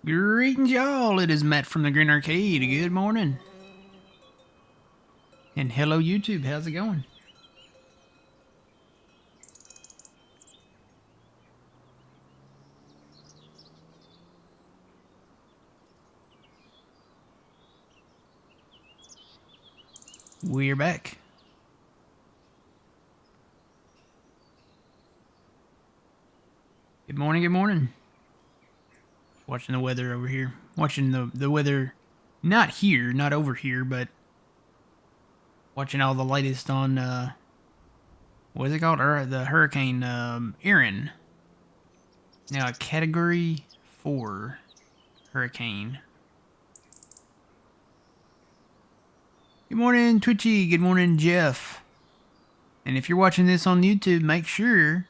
Greetings, y'all. It is Matt from the Green Arcade. Good morning. And hello, YouTube. How's it going? We're back. Good morning, good morning. Watching the weather over here. Watching the weather, not here, not over here, but watching all the latest on, what is it called? The Hurricane, Erin. Now a Category 4 hurricane. Good morning, Twitchy. Good morning, Jeff. And if you're watching this on YouTube, make sure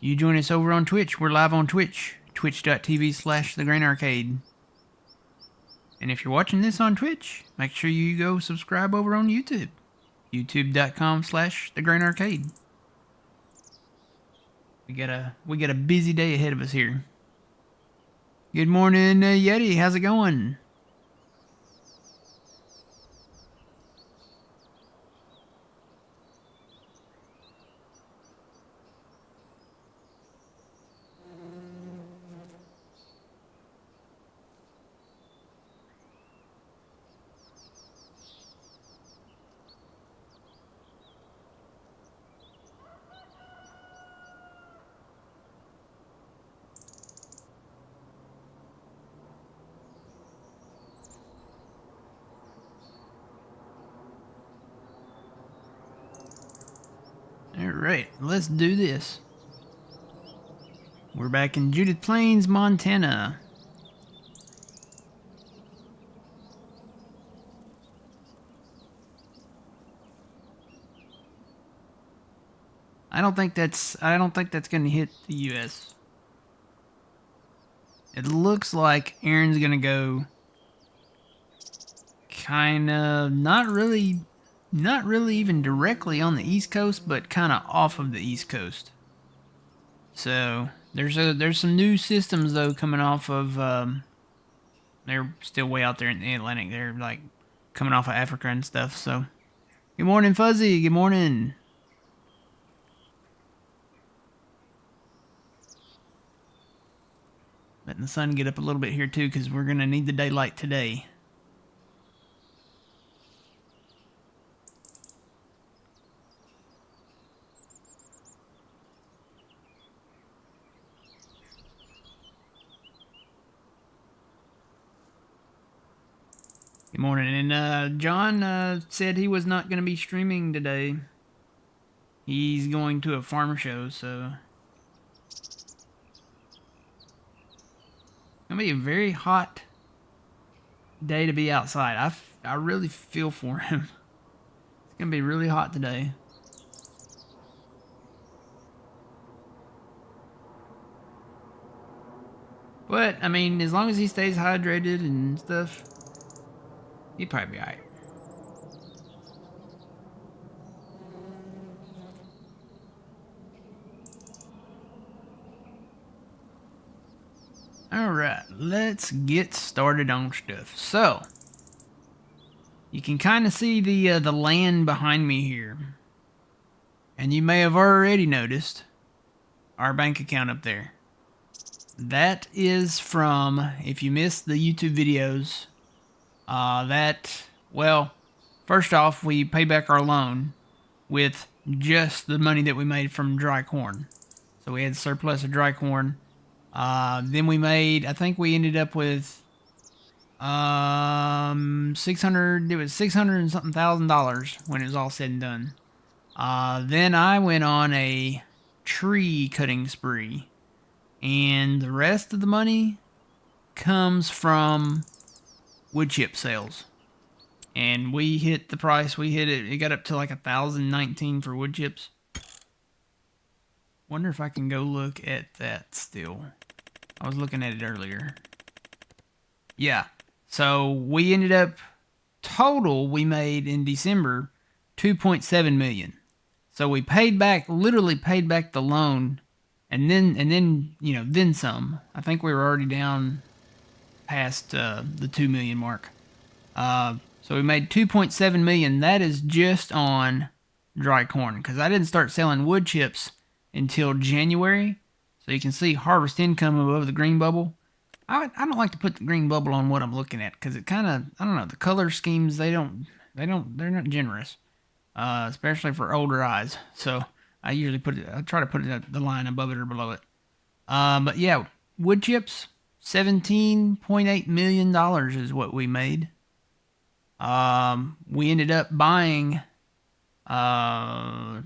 you join us over on Twitch. We're live on Twitch. Twitch.tv/thegrainarcade. And if you're watching this on Twitch, make sure you go subscribe over on YouTube. YouTube.com/thegrainarcade. We got a busy day ahead of us here. Good morning, Yeti. How's it going? Alright, let's do this. We're back in Judith Plains, Montana. I don't think that's gonna hit the US. It looks like Aaron's gonna go kinda not really even directly on the East Coast, but kinda off of the East Coast. So there's some new systems though coming off of they're still way out there in the Atlantic. They're like coming off of Africa and stuff. So good morning, Fuzzy. Good morning. Letting the sun get up a little bit here too, because we're gonna need the daylight today. Good morning. And John said he was not going to be streaming today. He's going to a farm show, so it's going to be a very hot day to be outside. I really feel for him. It's going to be really hot today. But, I mean, as long as he stays hydrated and stuff, he'd probably be alright. Alright, let's get started on stuff. So, you can kind of see the land behind me here. And you may have already noticed our bank account up there. That is from, if you missed the YouTube videos, well, first off, we pay back our loan with just the money that we made from dry corn. So we had surplus of dry corn. Then we made, I think we ended up with 600, it was 600 and something $1,000 when it was all said and done. Then I went on a tree cutting spree. And the rest of the money comes from wood chip sales. And we hit the price, we hit it, it got up to like $1,019 for wood chips. Wonder if I can go look at that still. I was looking at it earlier. Yeah, so we ended up, total we made in December, $2.7 million. So we paid back, literally paid back the loan, and then then some. I think we were already down past the 2 million mark. So we made 2.7 million. That is just on dry corn, because I didn't start selling wood chips until January. So you can see harvest income above the green bubble. I don't like to put the green bubble on what I'm looking at, because it kind of, I don't know, the color schemes, they're not generous, especially for older eyes. So I usually I try to put the line above it or below it. But yeah, wood chips, $17.8 million is what we made. We ended up buying the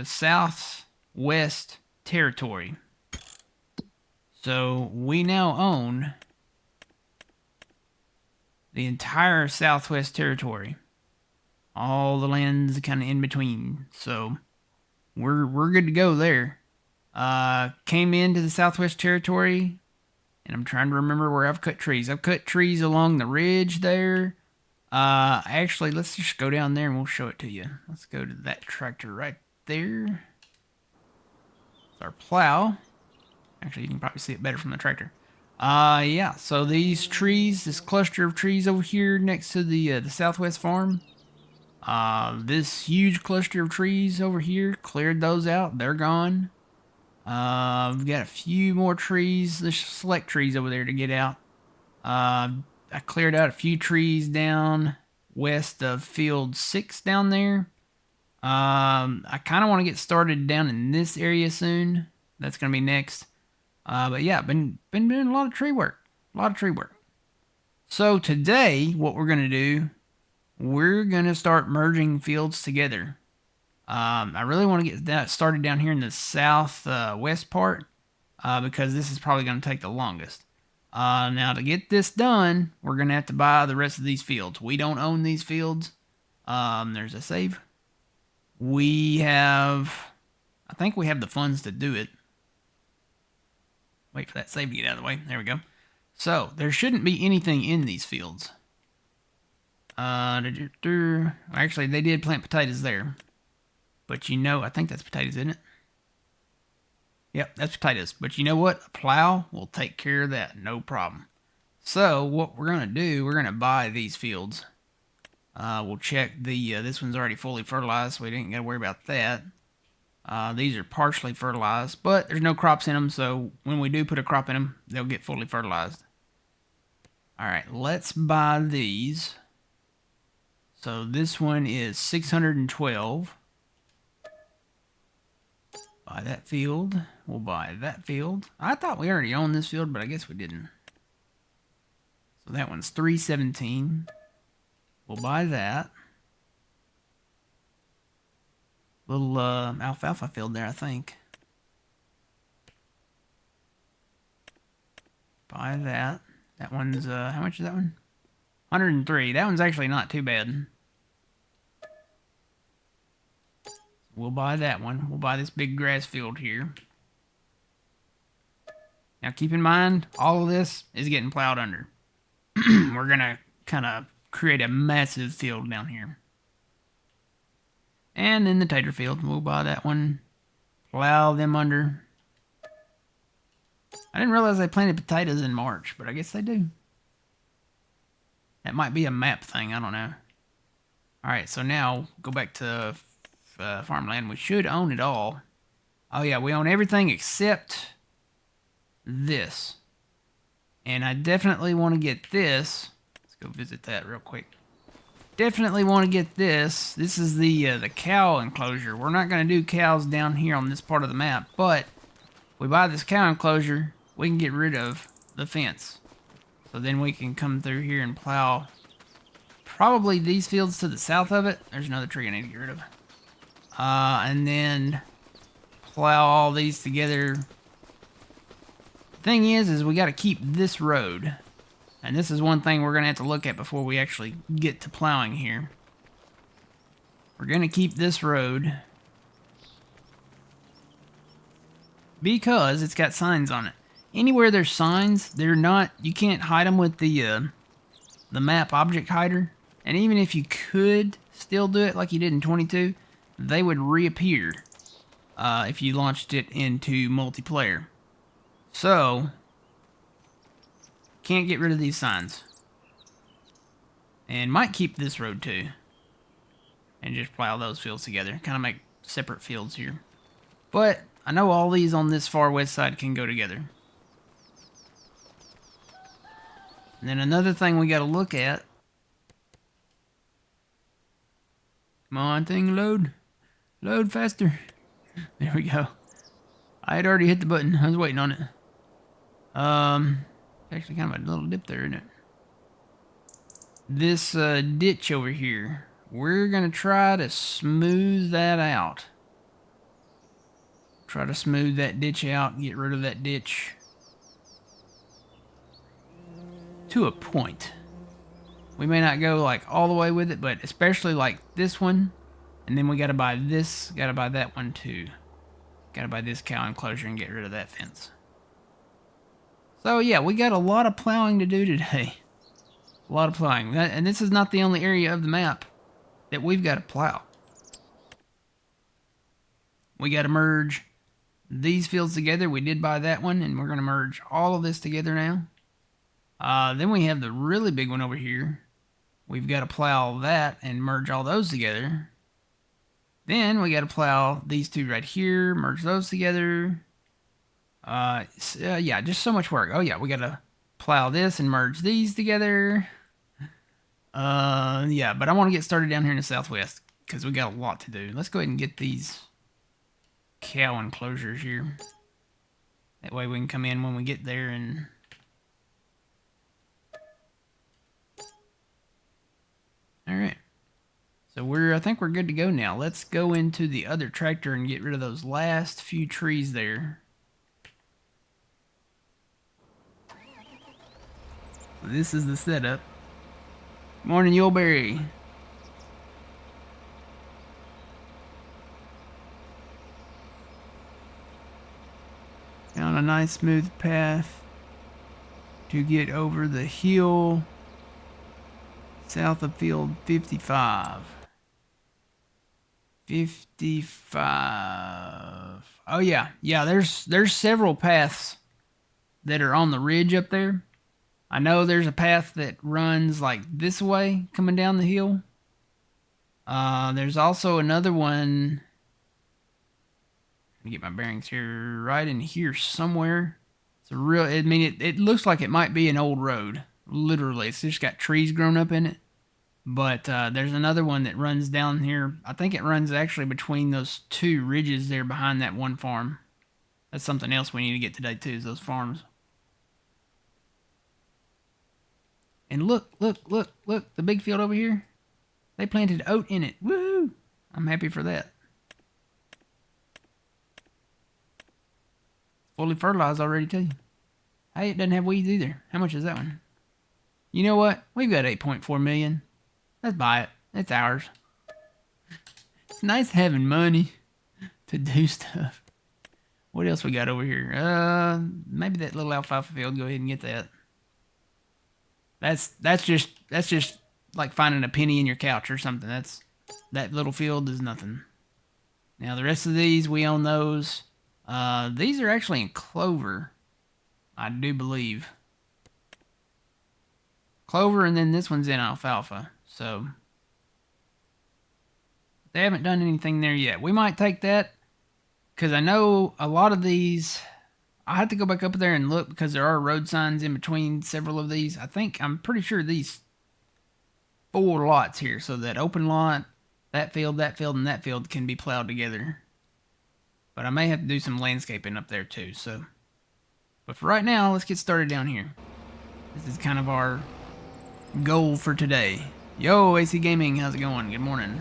Southwest Territory. So we now own the entire Southwest Territory. All the lands kind of in between. So we're good to go there. Came into the Southwest Territory, and I'm trying to remember where I've cut trees. I've cut trees along the ridge there. Actually, let's just go down there and we'll show it to you. Let's go to that tractor right there. It's our plow. Actually, you can probably see it better from the tractor. Yeah, so these trees, this cluster of trees over here next to the Southwest farm, this huge cluster of trees over here, cleared those out. They're gone. We've got a few more trees, the select trees over there to get out. I cleared out a few trees down west of field 6 down there. I kind of want to get started down in this area soon. That's going to be next. But yeah, been doing a lot of tree work. So today, what we're going to do, we're going to start merging fields together. I really want to get that started down here in the southwest part, because this is probably going to take the longest. Now, to get this done, we're going to have to buy the rest of these fields. We don't own these fields. There's a save. I think we have the funds to do it. Wait for that save to get out of the way. There we go. So, there shouldn't be anything in these fields. Actually, they did plant potatoes there. But I think that's potatoes, isn't it? Yep, that's potatoes. But you know what? A plow will take care of that. No problem. So, what we're going to do, we're going to buy these fields. We'll check this one's already fully fertilized, so we didn't got to worry about that. These are partially fertilized, but there's no crops in them, so when we do put a crop in them, they'll get fully fertilized. Alright, let's buy these. So, this one is 612. Buy that field. We'll buy that field. I thought we already owned this field, but I guess we didn't. So that one's 317. We'll buy that. Little alfalfa field there, I think. Buy that. That one's, how much is that one? 103. That one's actually not too bad. We'll buy that one. We'll buy this big grass field here. Now keep in mind, all of this is getting plowed under. We're going to kind of create a massive field down here. And then the tater field. We'll buy that one. Plow them under. I didn't realize they planted potatoes in March, but I guess they do. That might be a map thing. I don't know. Alright, so now go back to farmland. We should own it all. Oh yeah, we own everything except this. And I definitely want to get this. Let's go visit that real quick. Definitely want to get this. This is the cow enclosure. We're not going to do cows down here on this part of the map, but if we buy this cow enclosure, we can get rid of the fence. So then we can come through here and plow probably these fields to the south of it. There's another tree I need to get rid of. And then plow all these together. Thing is we got to keep this road. And this is one thing we're going to have to look at before we actually get to plowing here. We're going to keep this road because it's got signs on it. Anywhere there's signs, you can't hide them with the map object hider. And even if you could still do it like you did in 22, they would reappear if you launched it into multiplayer. So, Can't get rid of these signs. And might keep this road too. And just plow those fields together. Kind of make separate fields here. But I know all these on this far west side can go together. And then another thing we got to look at. Come on, thing, load. Load faster. There we go. I had already hit the button. I was waiting on it. Actually kind of a little dip there, isn't it? This ditch over here. We're going to try to smooth that out. Try to smooth that ditch out. Get rid of that ditch. To a point. We may not go like all the way with it, but especially like this one. And then we got to buy this. Got to buy that one too. Got to buy this cow enclosure and get rid of that fence. So yeah, we got a lot of plowing to do today. A lot of plowing. And this is not the only area of the map that we've got to plow. We got to merge these fields together. We did buy that one, and we're going to merge all of this together now. Then we have the really big one over here. We've got to plow that and merge all those together. Then we got to plow these two right here, merge those together. Yeah, just so much work. Oh yeah, we got to plow this and merge these together. Yeah, but I want to get started down here in the southwest because we got a lot to do. Let's go ahead and get these cow enclosures here. That way we can come in when we get there and... Alright. So I think we're good to go now. Let's go into the other tractor and get rid of those last few trees there. This is the setup. Morning, Yuleberry. Found a nice smooth path to get over the hill south of field 55. 55. Oh yeah, there's several paths that are on the ridge up there. I know there's a path that runs like this way coming down the hill. There's also another one. Let me get my bearings here. Right in here somewhere. It's a real. I mean, it looks like it might be an old road. Literally, it's just got trees grown up in it. But there's another one that runs down here. I think it runs actually between those two ridges there behind that one farm. That's something else we need to get today too, is those farms. And look, the big field over here. They planted oat in it. Woohoo! I'm happy for that. Fully fertilized already too. Hey, it doesn't have weeds either. How much is that one? You know what? We've got 8.4 million. Let's buy it. It's ours. It's nice having money to do stuff. What else we got over here? Maybe that little alfalfa field. Go ahead and get that. That's just like finding a penny in your couch or something. That little field is nothing. Now the rest of these, we own those. These are actually in clover, I do believe. Clover, and then this one's in alfalfa. So they haven't done anything there yet. We might take that because I know a lot of these. I have to go back up there and look because there are road signs in between several of these. I'm pretty sure these 4 lots here. So that open lot, that field, and that field can be plowed together. But I may have to do some landscaping up there too. So, but for right now, let's get started down here. This is kind of our goal for today. Yo, AC Gaming, how's it going? Good morning.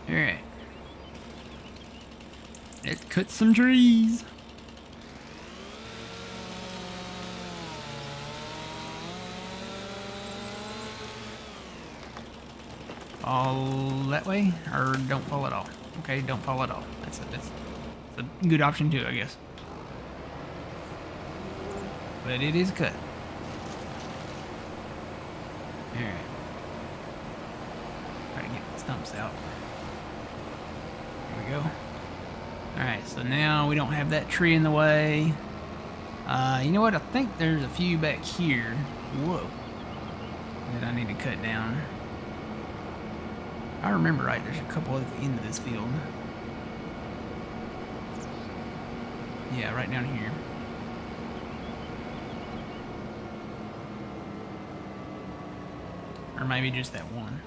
Alright. Let's cut some trees. Fall that way, or don't fall at all. Okay, don't fall at all. That's a good option too, I guess. But it is cut. Alright. Try to get the stumps out. There we go. Alright, so now we don't have that tree in the way. You know what? I think there's a few back here. Whoa. That I need to cut down. If I remember right, there's a couple at the end of this field. Yeah, right down here. Or maybe just that one.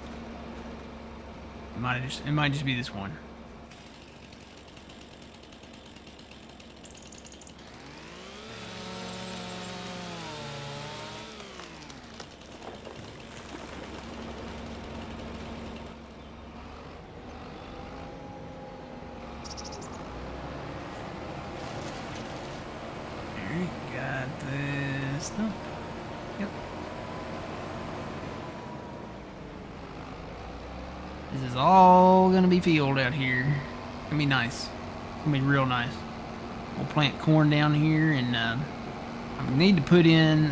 It might just be this one. Alright, got this. Nope. Yep. This is all gonna be field out here. It's gonna be nice. It's gonna be real nice. We'll plant corn down here, and I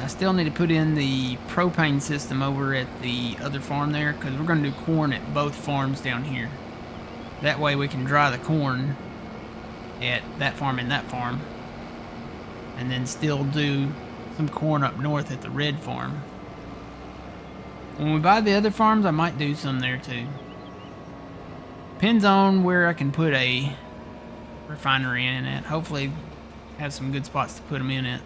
still need to put in the propane system over at the other farm there, because we're gonna do corn at both farms down here. That way we can dry the corn at that farm and that farm, and then still do some corn up north at the red farm. When we buy the other farms, I might do some there too. Depends on where I can put a refinery in at. Hopefully have some good spots to put them in at.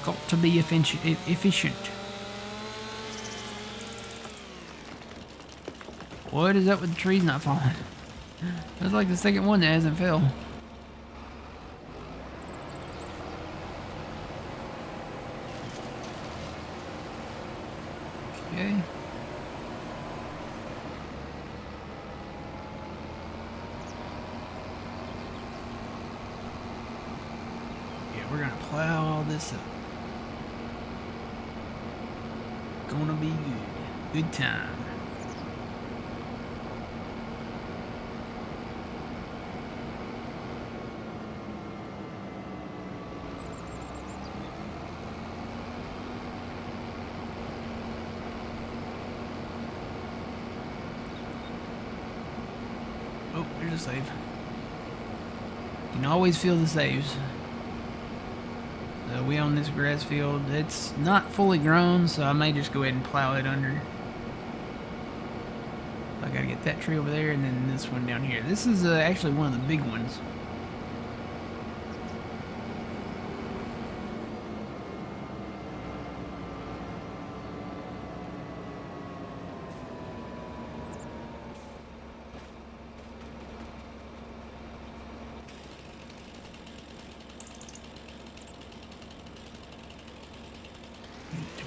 Got to be efficient. What is up with the trees not falling? That's like the second one that hasn't fell. Okay. Yeah, we're gonna plow all this up. Gonna be good. Good time. Oh, there's a save. You can always feel the saves. So we own this grass field. It's not fully grown, so I may just go ahead and plow it under. I gotta get that tree over there, and then this one down here. This is actually one of the big ones.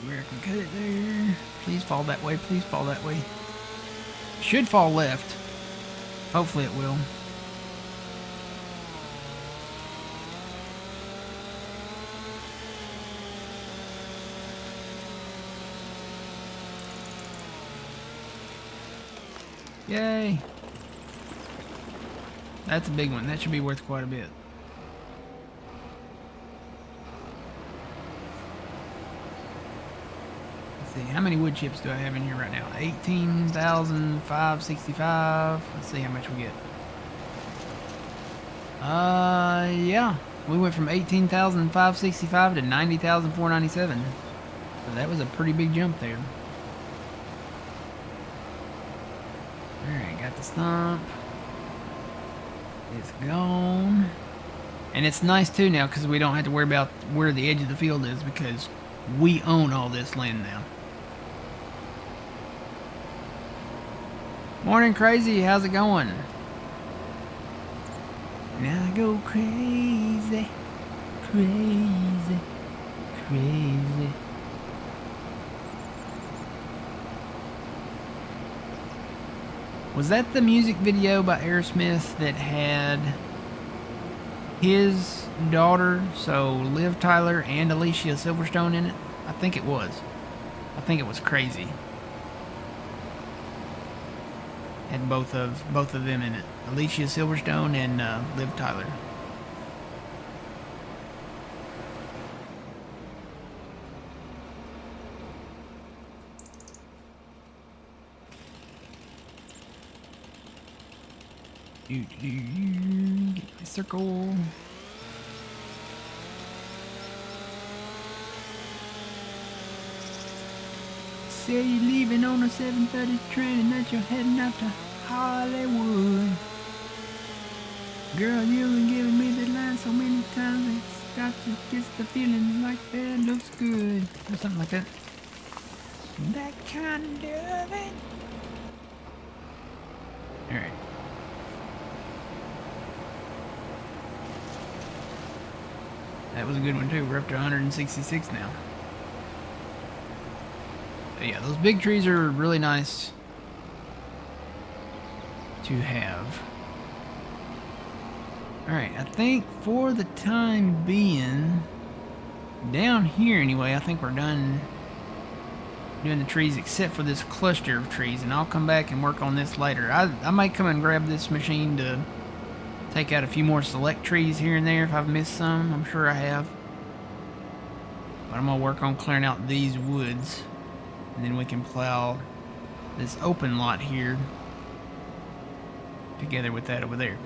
Where I can cut it there. Please fall that way. Please fall that way. Should fall left. Hopefully it will. Yay. That's a big one. That should be worth quite a bit. See, how many wood chips do I have in here right now? 18,565. Let's see how much we get. Yeah. We went from 18,565 to 90,497. So that was a pretty big jump there. Alright, got the stump. It's gone. And it's nice too now because we don't have to worry about where the edge of the field is because we own all this land now. Morning, Crazy. How's it going? Now I go crazy, crazy, crazy. Was that the music video by Aerosmith that had his daughter, so Liv Tyler and Alicia Silverstone in it? I think it was. I think it was Crazy. Had both of them in it. Alicia Silverstone and Liv Tyler. Get my circle. Say you're leaving on a 7:30 train and that you're heading out to Hollywood. Girl, you've been giving me the line so many times it's got to get the feeling like that looks good. Or something like that. That kind of loving. Alright. That was a good one too. We're up to 166 now. But yeah, those big trees are really nice to have. Alright, I think for the time being, down here anyway, I think we're done doing the trees except for this cluster of trees, and I'll come back and work on this later. I might come and grab this machine to take out a few more select trees here and there if I've missed some. I'm sure I have. But I'm going to work on clearing out these woods, and then we can plow this open lot here together with that over there.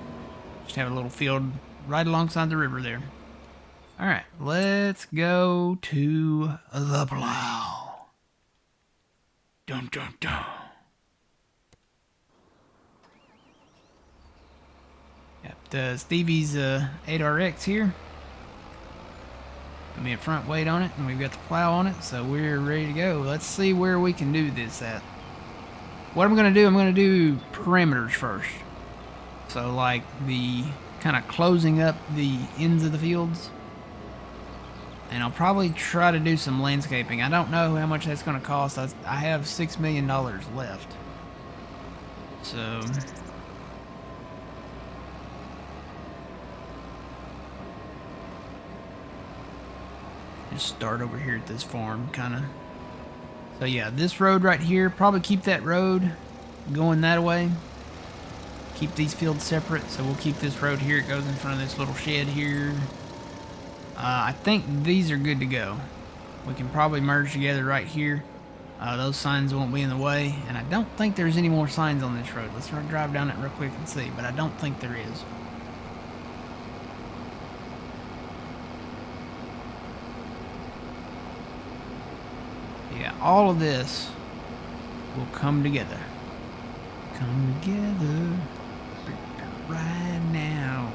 Just have a little field right alongside the river there. Alright, let's go to the plow. Dun dun dun. Got Stevie's 8RX here. Got me a front weight on it, and we've got the plow on it, so we're ready to go. Let's see where we can do this at. What I'm going to do, I'm going to do perimeters first. So like the kind of closing up the ends of the fields. And I'll probably try to do some landscaping. I don't know how much that's going to cost. I have $6 million left. So just start over here at this farm, kind of. So yeah, this road right here, probably keep that road going that way. Keep these fields separate, so we'll keep this road here. It goes in front of this little shed here. I think these are good to go. We can probably merge together right here. Those signs won't be in the way, and I don't think there's any more signs on this road. Let's drive down it real quick and see, but I don't think there is. Yeah, all of this will come together. Come together right now.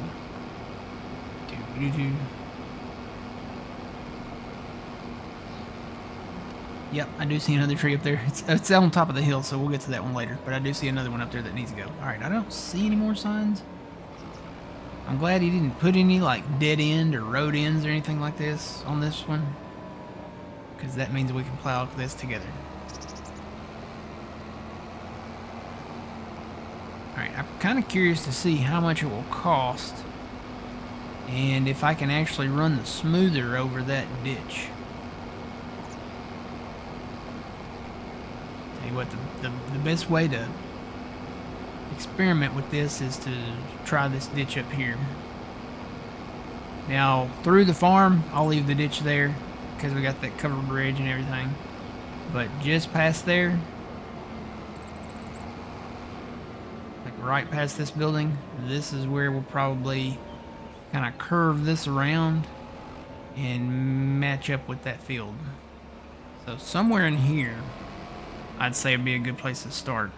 Do-do-do. Yep, I do see another tree up there. It's on top of the hill, so we'll get to that one later. But I do see another one up there that needs to go. Alright, I don't see any more signs. I'm glad he didn't put any, like, dead end or road ends or anything like this on this one. Because that means we can plow this together. Alright, I'm kind of curious to see how much it will cost. And if I can actually run the smoother over that ditch. What the best way to experiment with this is to try this ditch up here. Now through the farm I'll leave the ditch there because we got that covered bridge and everything, but just past there, like right past this building, this is where we'll probably kind of curve this around and match up with that field. So somewhere in here I'd say it'd be a good place to start.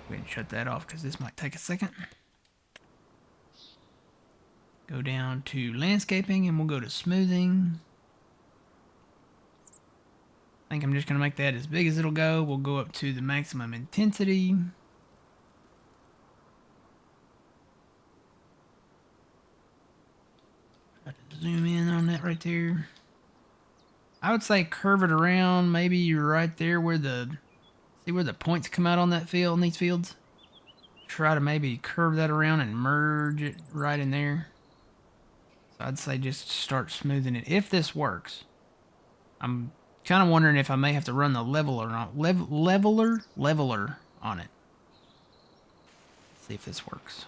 Go ahead and shut that off because this might take a second. Go down to landscaping and we'll go to smoothing. I think I'm just going to make that as big as it'll go. We'll go up to the maximum intensity. Try to zoom in on that right there. I would say curve it around, maybe right there where see where the points come out on that field, on these fields? Try to maybe curve that around and merge it right in there. So I'd say just start smoothing it, if this works. I'm kind of wondering if I may have to run the leveler on it. See if this works.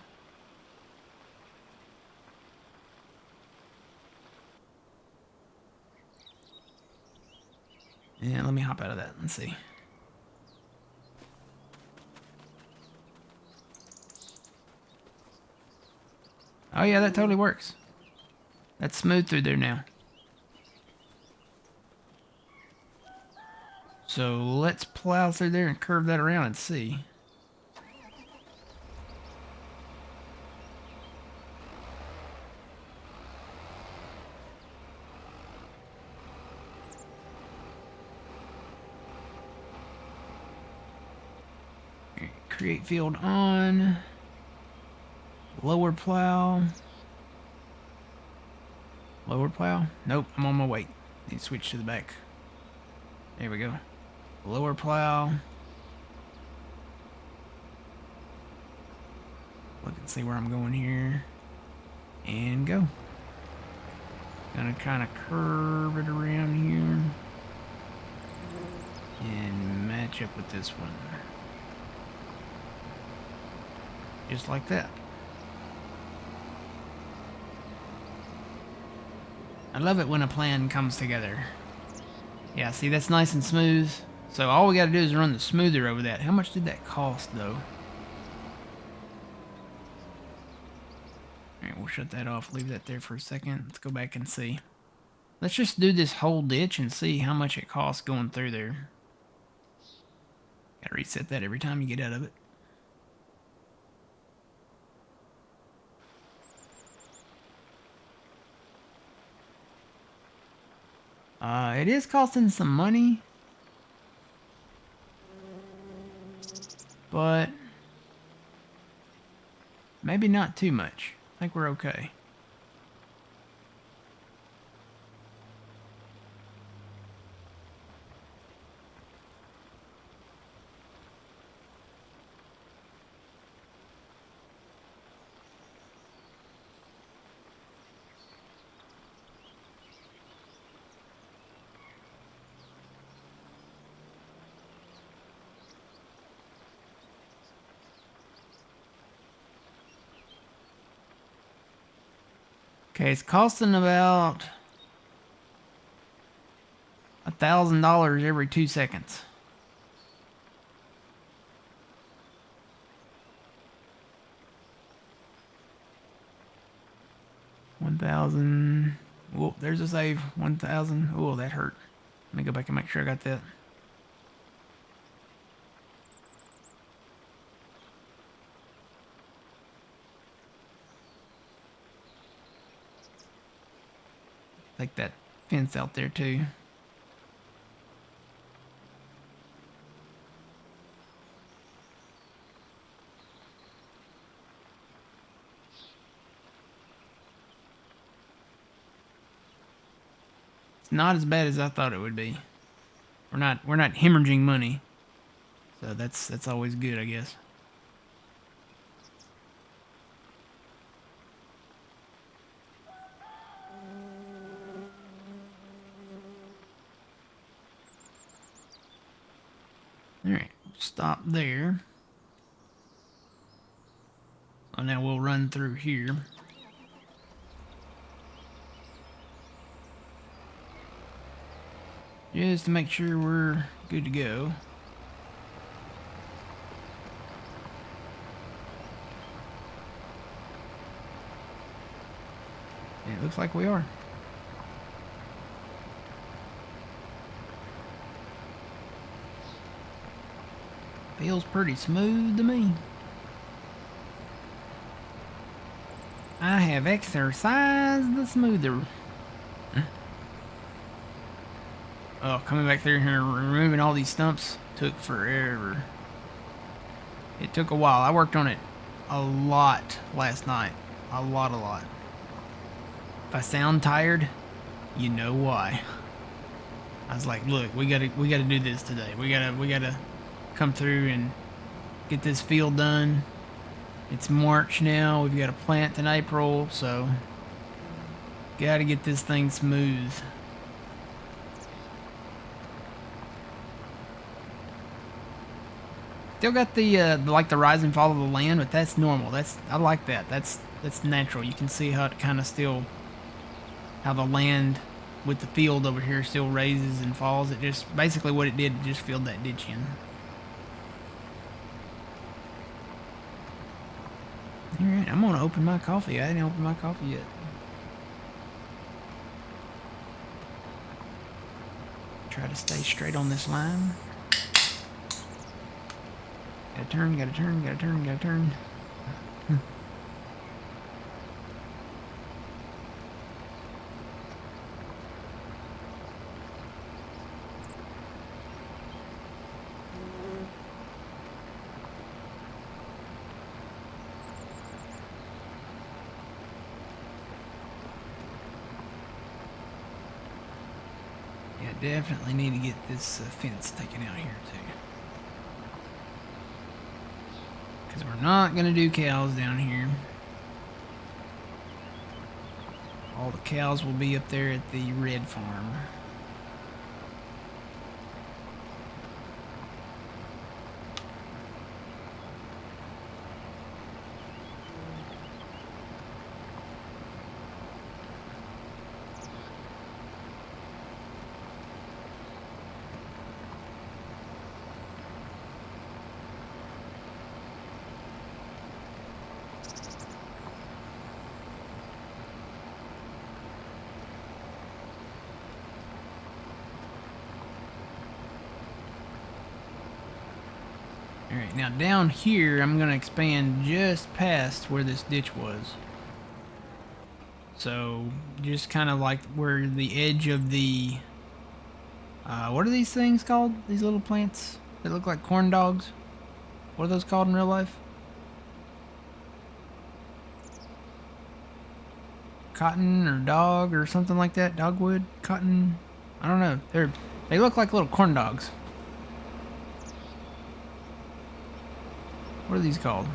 Yeah, let me hop out of that and see. Oh yeah, that totally works. That's smooth through there now. So let's plow through there and curve that around and see. Create field on. Lower plow. Lower plow? Nope, I'm on my way. Need to switch to the back. There we go. Lower plow. Look and see where I'm going here. And go. Gonna kind of curve it around here. And match up with this one. Just like that. I love it when a plan comes together. Yeah, see, that's nice and smooth. So all we gotta do is run the smoother over that. How much did that cost, though? Alright, we'll shut that off. Leave that there for a second. Let's go back and see. Let's just do this whole ditch and see how much it costs going through there. Gotta reset that every time you get out of it. It is costing some money, but maybe not too much. I think we're okay. Okay, it's costing about $1,000 every 2 seconds. $1,000. Whoa, there's a save. 1,000. Oh, that hurt. Let me go back and make sure I got that. Take that fence out there too. It's not as bad as I thought it would be. We're not hemorrhaging money. So that's always good, I guess. Alright, stop there. So now we'll run through here. Just to make sure we're good to go. And it looks like we are. Feels pretty smooth to me. I have exercised the smoother. Oh, coming back through here and removing all these stumps took forever. It took a while. I worked on it a lot last night. A lot. If I sound tired, you know why. I was like, look, we gotta do this today. We gotta come through and get this field done. It's March now. We've got a plant in April, so gotta get this thing smooth. Still got the like the rise and fall of the land, but that's normal. I like that. That's natural. You can see how it kind of still, how the land with the field over here still raises and falls. It just basically what it did, it just filled that ditch in. Alright, I'm gonna open my coffee. I didn't open my coffee yet. Try to stay straight on this line. Gotta turn, gotta turn, gotta turn, gotta turn. Yeah, definitely need to get this fence taken out here too. Because we're not going to do cows down here. All the cows will be up there at the red farm. Alright, now down here, I'm going to expand just past where this ditch was. So, just kind of like where the edge of the... what are these things called? These little plants that look like corn dogs? What are those called in real life? Cotton or dog or something like that? Dogwood? Cotton? I don't know. They look like little corn dogs. What are these called?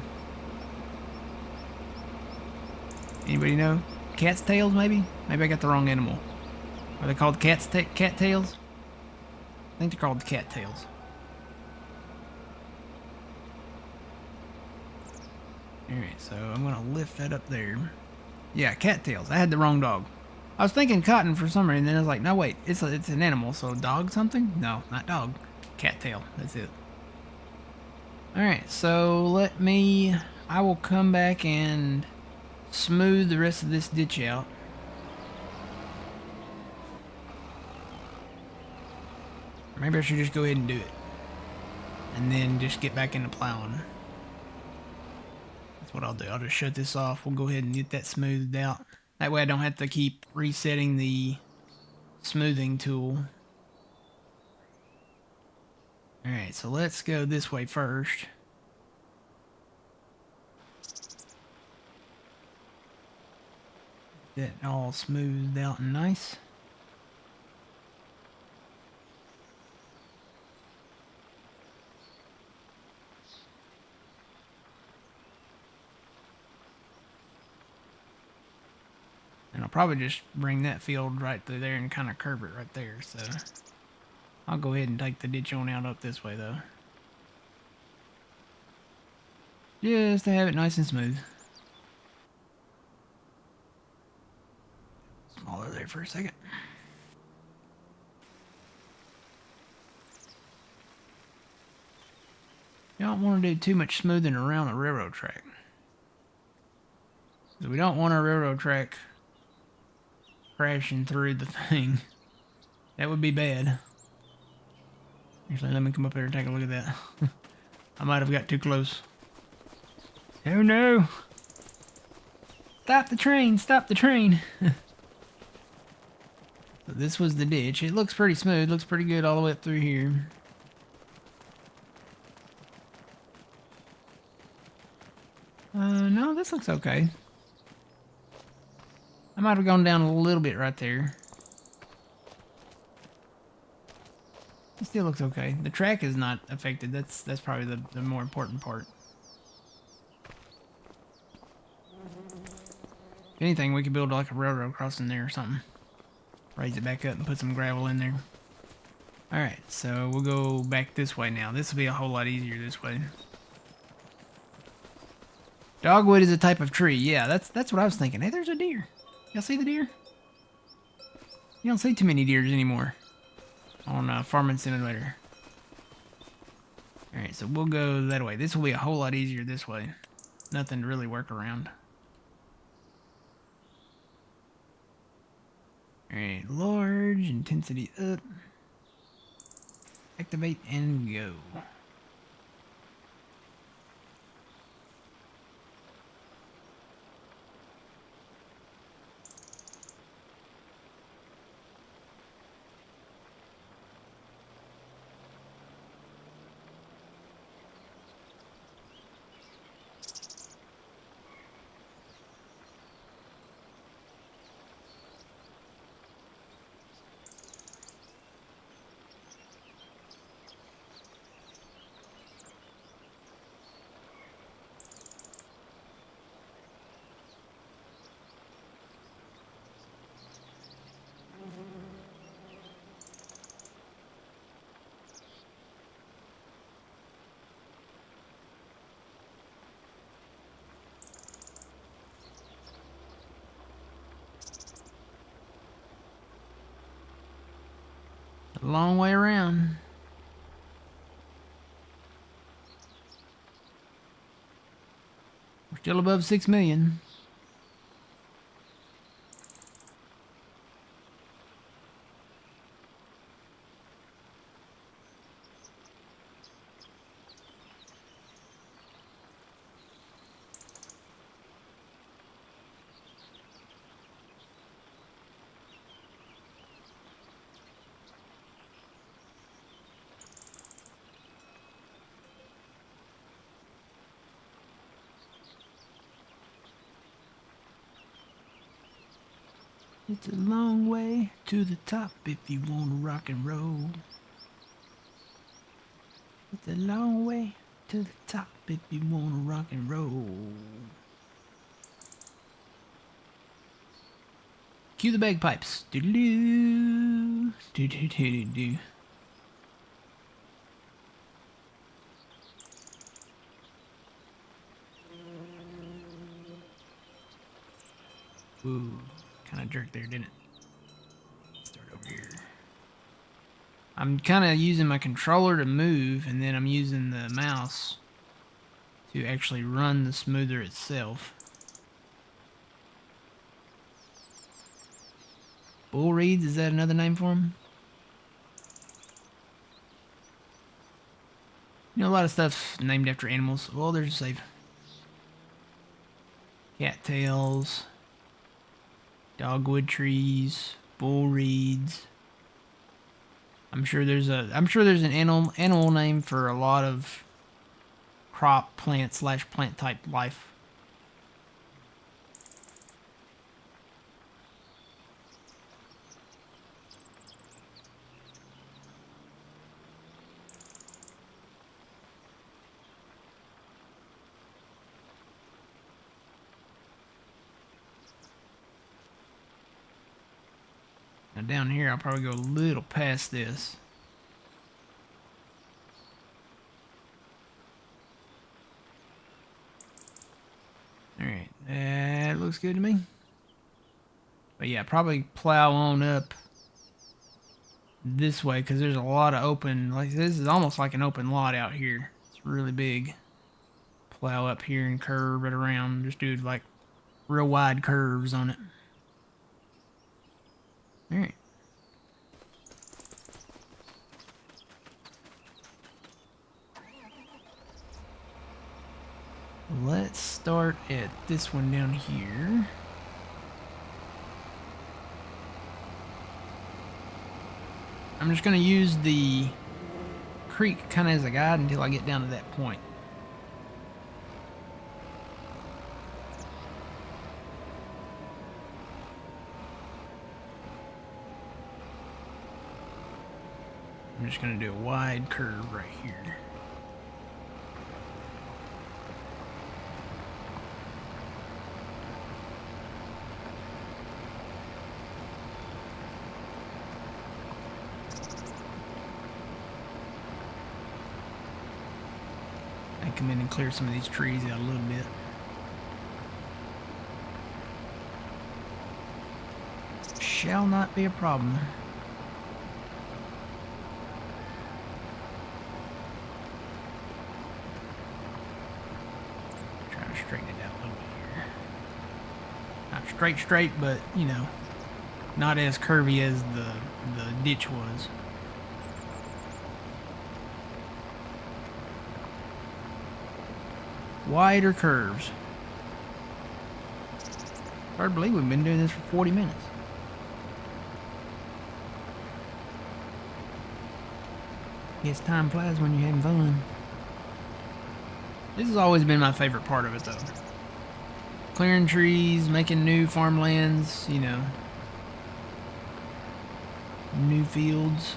Anybody know? Cat's tails, maybe? Maybe I got the wrong animal. Are they called cat tails? I think they're called cat tails. Alright, so I'm gonna lift that up there. Yeah, cat tails. I had the wrong dog. I was thinking cotton for some reason, and then I was like, no wait, it's an animal, so dog something? No, not dog. Cat tail. That's it. Alright, so I will come back and smooth the rest of this ditch out. Or maybe I should just go ahead and do it. And then just get back into plowing. That's what I'll do. I'll just shut this off. We'll go ahead and get that smoothed out. That way I don't have to keep resetting the smoothing tool. Alright, so let's go this way first. Get that all smoothed out and nice. And I'll probably just bring that field right through there and kind of curve it right there, so... I'll go ahead and take the ditch on out up this way, though. Just to have it nice and smooth. Smaller there for a second. You don't want to do too much smoothing around the railroad track. So we don't want our railroad track crashing through the thing. That would be bad. Actually, let me come up there and take a look at that. I might have got too close. Oh no! Stop the train! Stop the train! So this was the ditch. It looks pretty smooth. Looks pretty good all the way up through here. No, this looks okay. I might have gone down a little bit right there. It still looks okay. The track is not affected. That's probably the more important part. If anything, we could build like a railroad crossing there or something. Raise it back up and put some gravel in there. Alright, so we'll go back this way now. This will be a whole lot easier this way. Dogwood is a type of tree. Yeah, that's what I was thinking. Hey, there's a deer. Y'all see the deer? You don't see too many deers anymore on Farming Simulator. Alright, so we'll go that way. This will be a whole lot easier this way. Nothing to really work around. Alright, large, intensity up. Activate and go. A long way around. We're still above 6 million. It's a long way to the top if you want to rock and roll. It's a long way to the top if you want to rock and roll. Cue the bagpipes. Doo-doo-doo. Doo-doo-doo-doo. Ooh, kind of jerked there, didn't it? Start over here. I'm kind of using my controller to move, and then I'm using the mouse to actually run the smoother itself. Bull reeds, is that another name for them? You know, a lot of stuff's named after animals. Well, there's like cattails, dogwood trees, bull reeds. I'm sure there's an animal name for a lot of crop, plant / plant type life. Now down here, I'll probably go a little past this. Alright, that looks good to me. But yeah, probably plow on up this way, because there's a lot of open, like this is almost like an open lot out here. It's really big. Plow up here and curve it around. Just do like real wide curves on it. Alright. Let's start at this one down here. I'm just going to use the creek kind of as a guide until I get down to that point. I'm just going to do a wide curve right here. I come in and clear some of these trees out a little bit. Shall not be a problem. Try to straighten straight, but you know, not as curvy as the ditch was. Wider curves. Hard to believe we've been doing this for 40 minutes. Guess time flies when you're having fun. This has always been my favorite part of it, though. Clearing trees, making new farmlands, you know, new fields.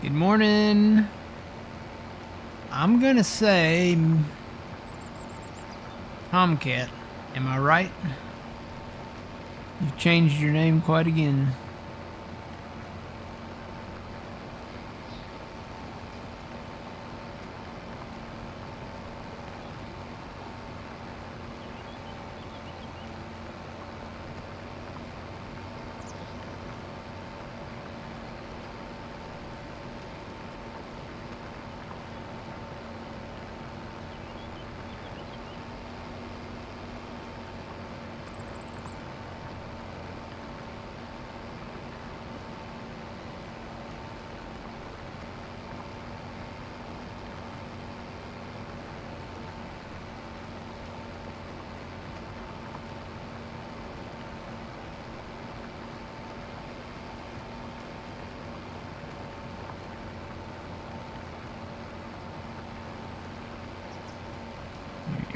Good morning. I'm gonna say Tomcat. Am I right? You've changed your name quite again.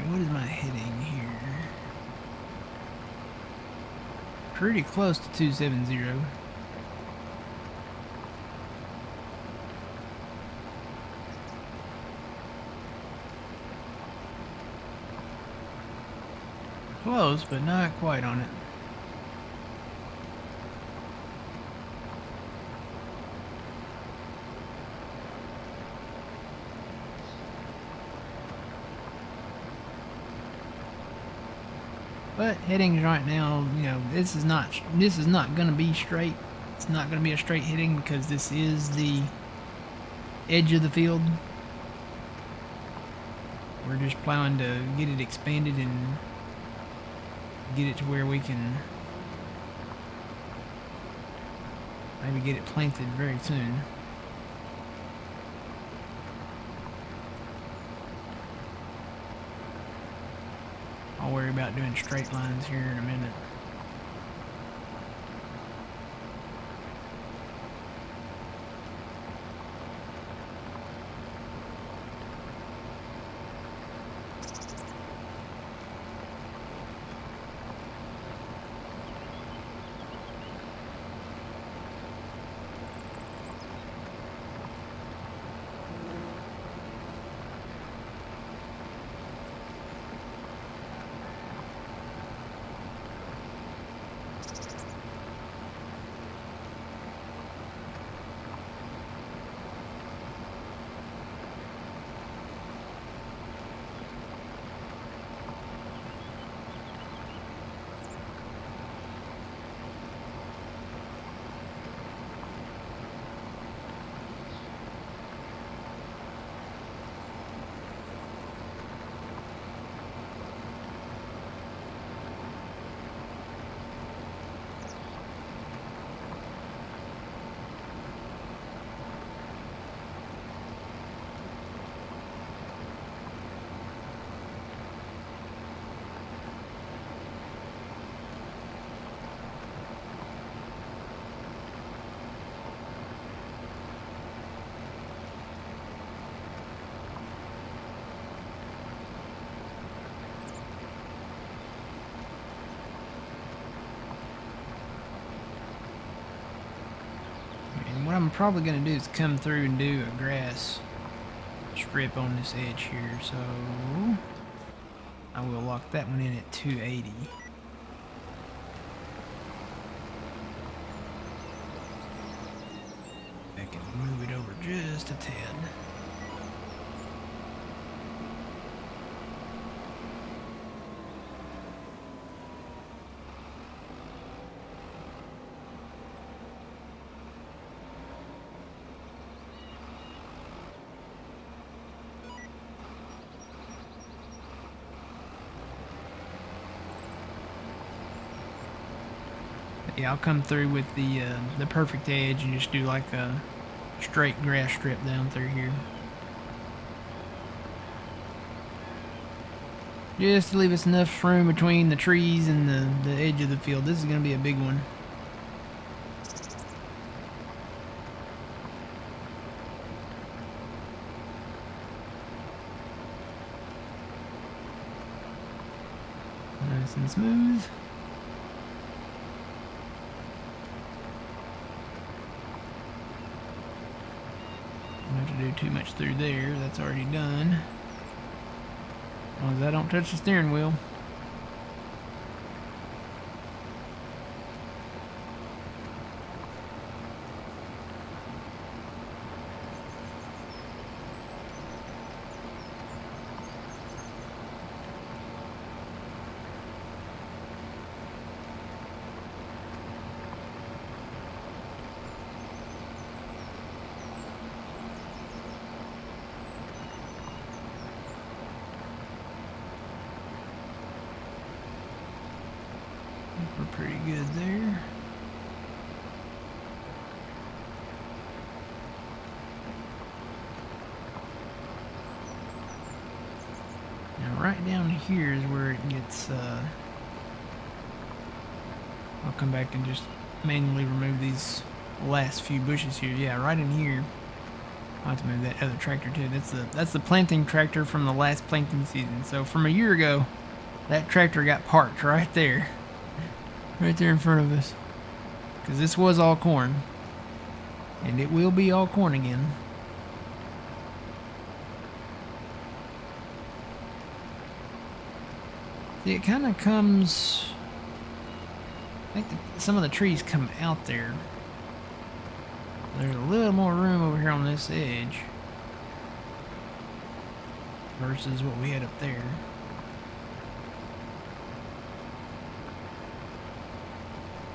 What is my heading here? Pretty close to 270. Close, but not quite on it. But headings right now, you know, this is not going to be straight. It's not going to be a straight heading because this is the edge of the field. We're just plowing to get it expanded and get it to where we can maybe get it planted very soon. I'll worry about doing straight lines here in a minute. I'm probably going to do is come through and do a grass strip on this edge here. So I will lock that one in at 280. I can move it over just a tad. Yeah, I'll come through with the perfect edge and just do like a straight grass strip down through here. Just to leave us enough room between the trees and the edge of the field. This is going to be a big one. Nice and smooth. Don't have to do too much through there. That's already done. As long as I don't touch the steering wheel. We're pretty good there. Now right down here is where it gets, I'll come back and just manually remove these last few bushes here. Yeah, right in here. I'll have to move that other tractor too. That's the planting tractor from the last planting season. So from a year ago, that tractor got parked right there. Right there in front of us. Because this was all corn. And it will be all corn again. See, it kind of comes... I think some of the trees come out there. There's a little more room over here on this edge. Versus what we had up there.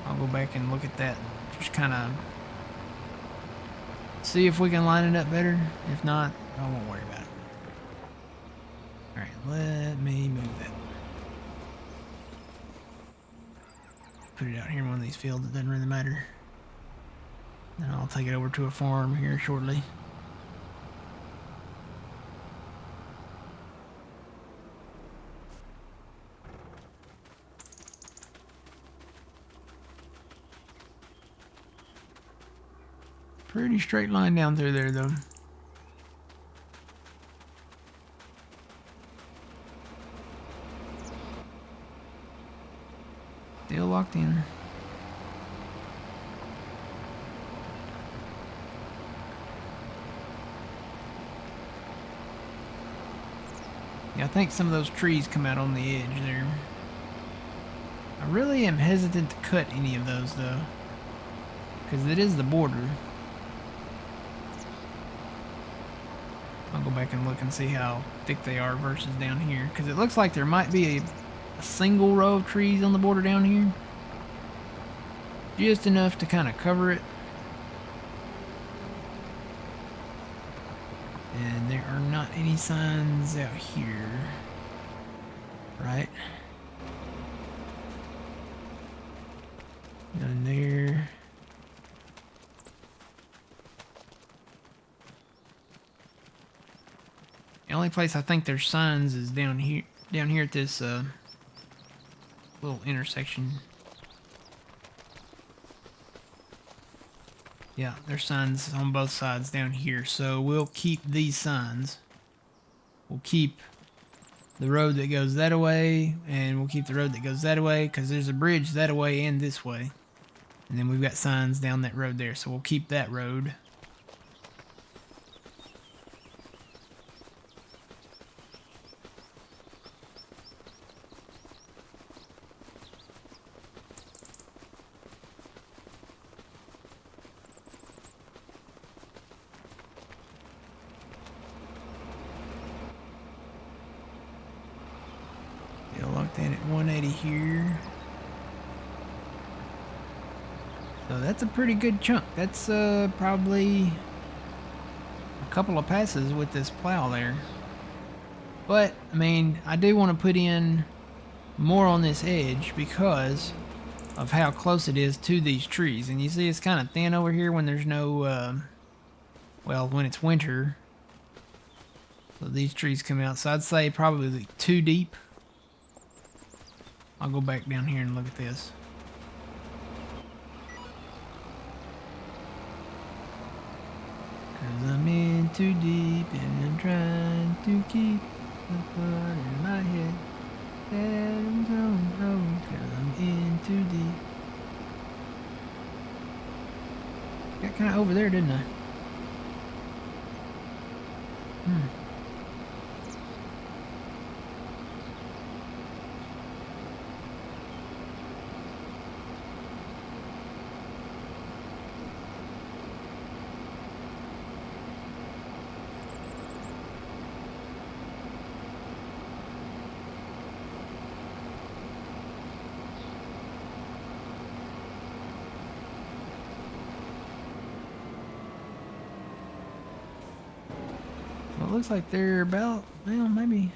I'll go back and look at that and just kind of see if we can line it up better. If not, I won't worry about it. Alright, let me move that. Put it out here in one of these fields, it doesn't really matter. Then I'll take it over to a farm here shortly. Pretty straight line down through there, though. Still locked in. Yeah, I think some of those trees come out on the edge there. I really am hesitant to cut any of those, though. Because it is the border. I'll go back and look and see how thick they are versus down here. Because it looks like there might be a single row of trees on the border down here. Just enough to kind of cover it. And there are not any signs out here. Right? None there. The only place I think there's signs is down here at this little intersection. Yeah, there's signs on both sides down here, so we'll keep these signs. We'll keep the road that goes that way, and we'll keep the road that goes that way, because there's a bridge that way and this way. And then we've got signs down that road there, so we'll keep that road. Still locked in at 180 here. So that's a pretty good chunk. That's probably a couple of passes with this plow there. But, I mean, I do want to put in more on this edge because of how close it is to these trees. And you see it's kind of thin over here when there's no, well, when it's winter. So these trees come out. So I'd say probably 2 deep. I'll go back down here and look at this. Cause I'm in too deep and I'm trying to keep the fun in my head. And I'm going home cause I'm in too deep. Got kind of over there, didn't I? Well, it looks like they're about, well, maybe.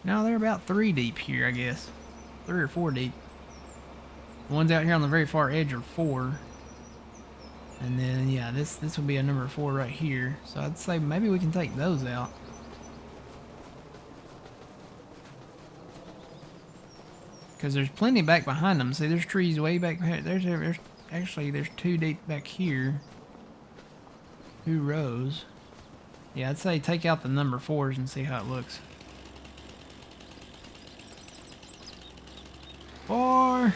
No, they're about 3 deep here, I guess. 3 or 4 deep. The ones out here on the very far edge are 4. And then, yeah, this will be a number 4 right here. So I'd say maybe we can take those out. Because there's plenty back behind them. See, there's trees way back behind. There's actually, there's 2 deep back here. 2 rows. Yeah, I'd say take out the number 4s and see how it looks. 4.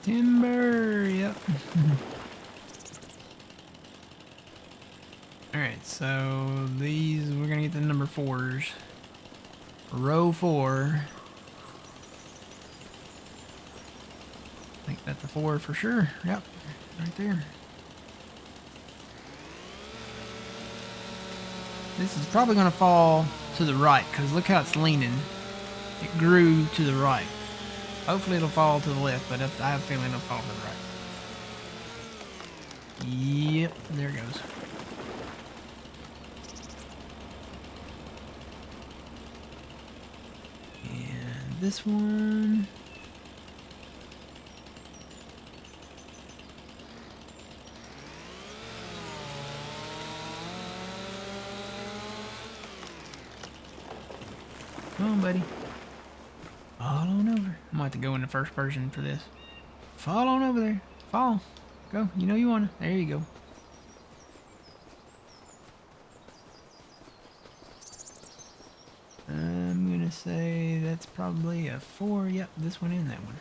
Timber, yep. Alright, so these, we're gonna get the number 4s. Row 4. I think that's the 4 for sure. Yep, right there. This is probably gonna fall to the right, because look how it's leaning. It grew to the right. Hopefully it'll fall to the left, but I have a feeling it'll fall to the right. Yep, there it goes. And this one. Come on, buddy. Fall on over. I might have to go in the first person for this. Fall on over there. Fall. Go. You know you want to. There you go. I'm going to say that's probably a 4. Yep, this one and that one.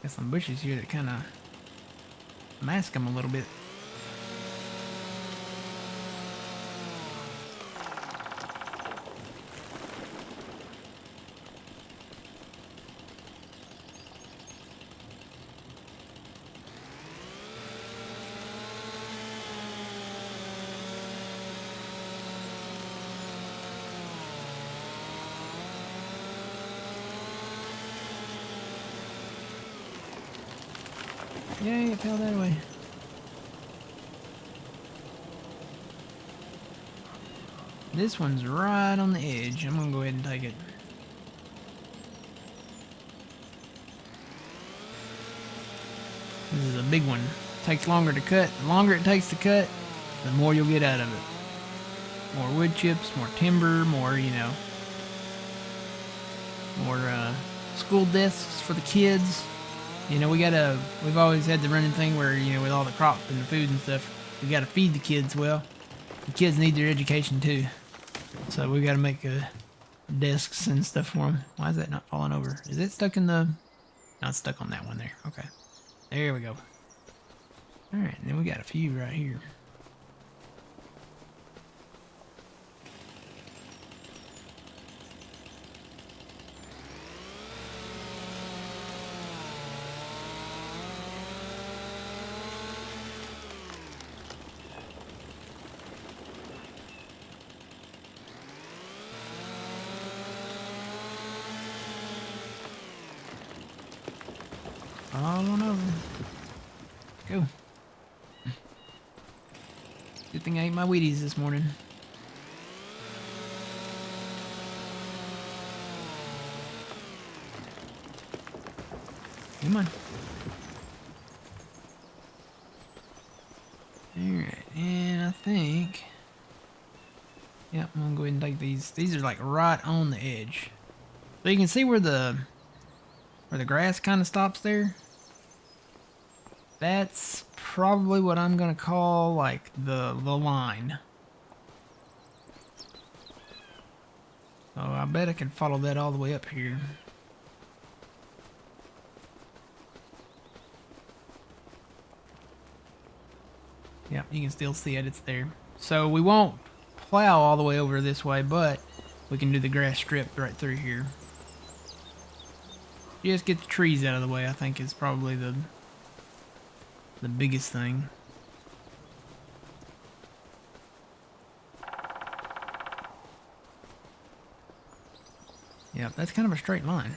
Got some bushes here that kind of mask them a little bit. Yay, it fell that way. This one's right on the edge. I'm gonna go ahead and take it. This is a big one. Takes longer to cut. The longer it takes to cut, the more you'll get out of it. More wood chips, more timber, more, you know, more school desks for the kids. You know, we've always had the running thing where, you know, with all the crop and the food and stuff, we gotta feed the kids well. The kids need their education too. So we gotta make desks and stuff for them. Why is that not falling over? Is it stuck in the... No, it's stuck on that one there. Okay. There we go. Alright, and then we got a few right here. All on over. Go. Good thing I ate my Wheaties this morning. Come on. Alright, and I think... Yep, I'm gonna go ahead and take these. These are like right on the edge. So you can see where the grass kind of stops there. That's probably what I'm gonna call like the line. So I bet I can follow that all the way up here. Yep, you can still see it, it's there. So we won't plow all the way over this way, but we can do the grass strip right through here. Just get the trees out of the way, I think is probably the biggest thing. Yep, that's kind of a straight line.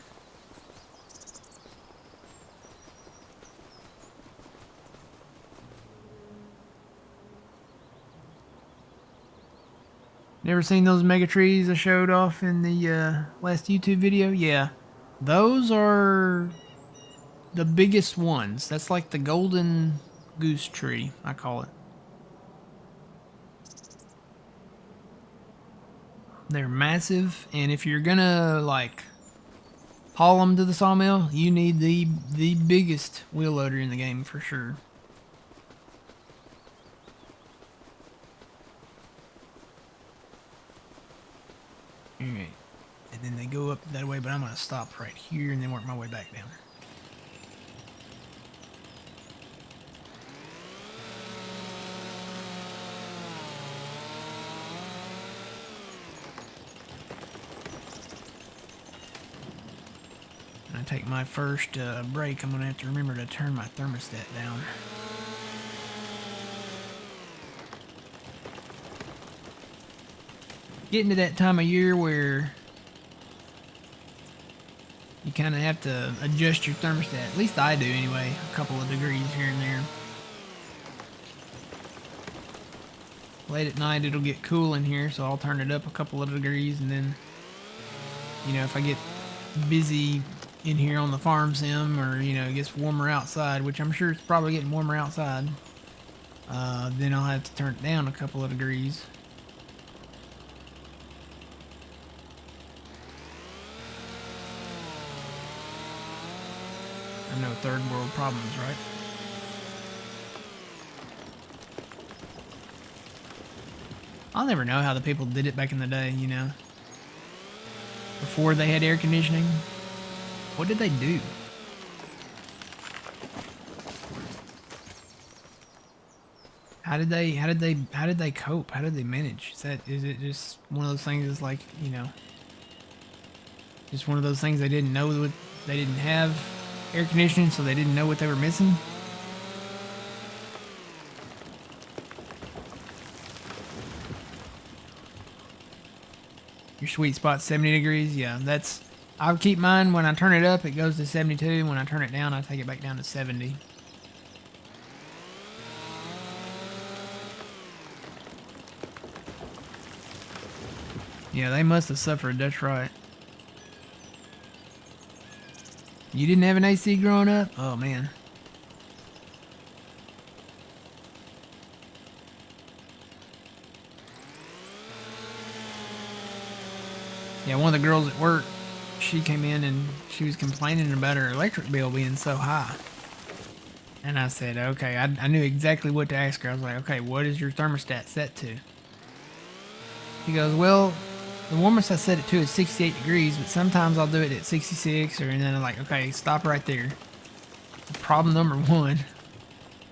Never seen those mega trees I showed off in the last YouTube video? Yeah. Those are the biggest ones. That's like the golden goose tree, I call it. They're massive, and if you're gonna like haul them to the sawmill, you need the biggest wheel loader in the game for sure. Alright, and then they go up that way, but I'm gonna stop right here and then work my way back down. When I take my first break, I'm gonna have to remember to turn my thermostat down. Getting to that time of year where you kind of have to adjust your thermostat. At least I do anyway. A couple of degrees here and there. Late at night it'll get cool in here, so I'll turn it up a couple of degrees, and then, you know, if I get busy in here on the farm sim, or, you know, it gets warmer outside, which I'm sure it's probably getting warmer outside, then I'll have to turn it down a couple of degrees. I know, third world problems, right? I'll never know how the people did it back in the day, you know. Before they had air conditioning. What did they do? How did they cope? How did they manage? Is it just one of those things that's like, you know, just one of those things they didn't know what they didn't have air conditioning, so they didn't know what they were missing? Your sweet spot's 70 degrees? Yeah, that's... I'll keep mine, when I turn it up, it goes to 72. When I turn it down, I take it back down to 70. Yeah, they must have suffered, that's right. You didn't have an AC growing up? Oh, man. Yeah, one of the girls at work, she came in and she was complaining about her electric bill being so high. And I said, okay, I knew exactly what to ask her. I was like, okay, what is your thermostat set to? She goes, well, the warmest I set it to is 68 degrees, but sometimes I'll do it at 66, and then I'm like, okay, stop right there. Problem number one,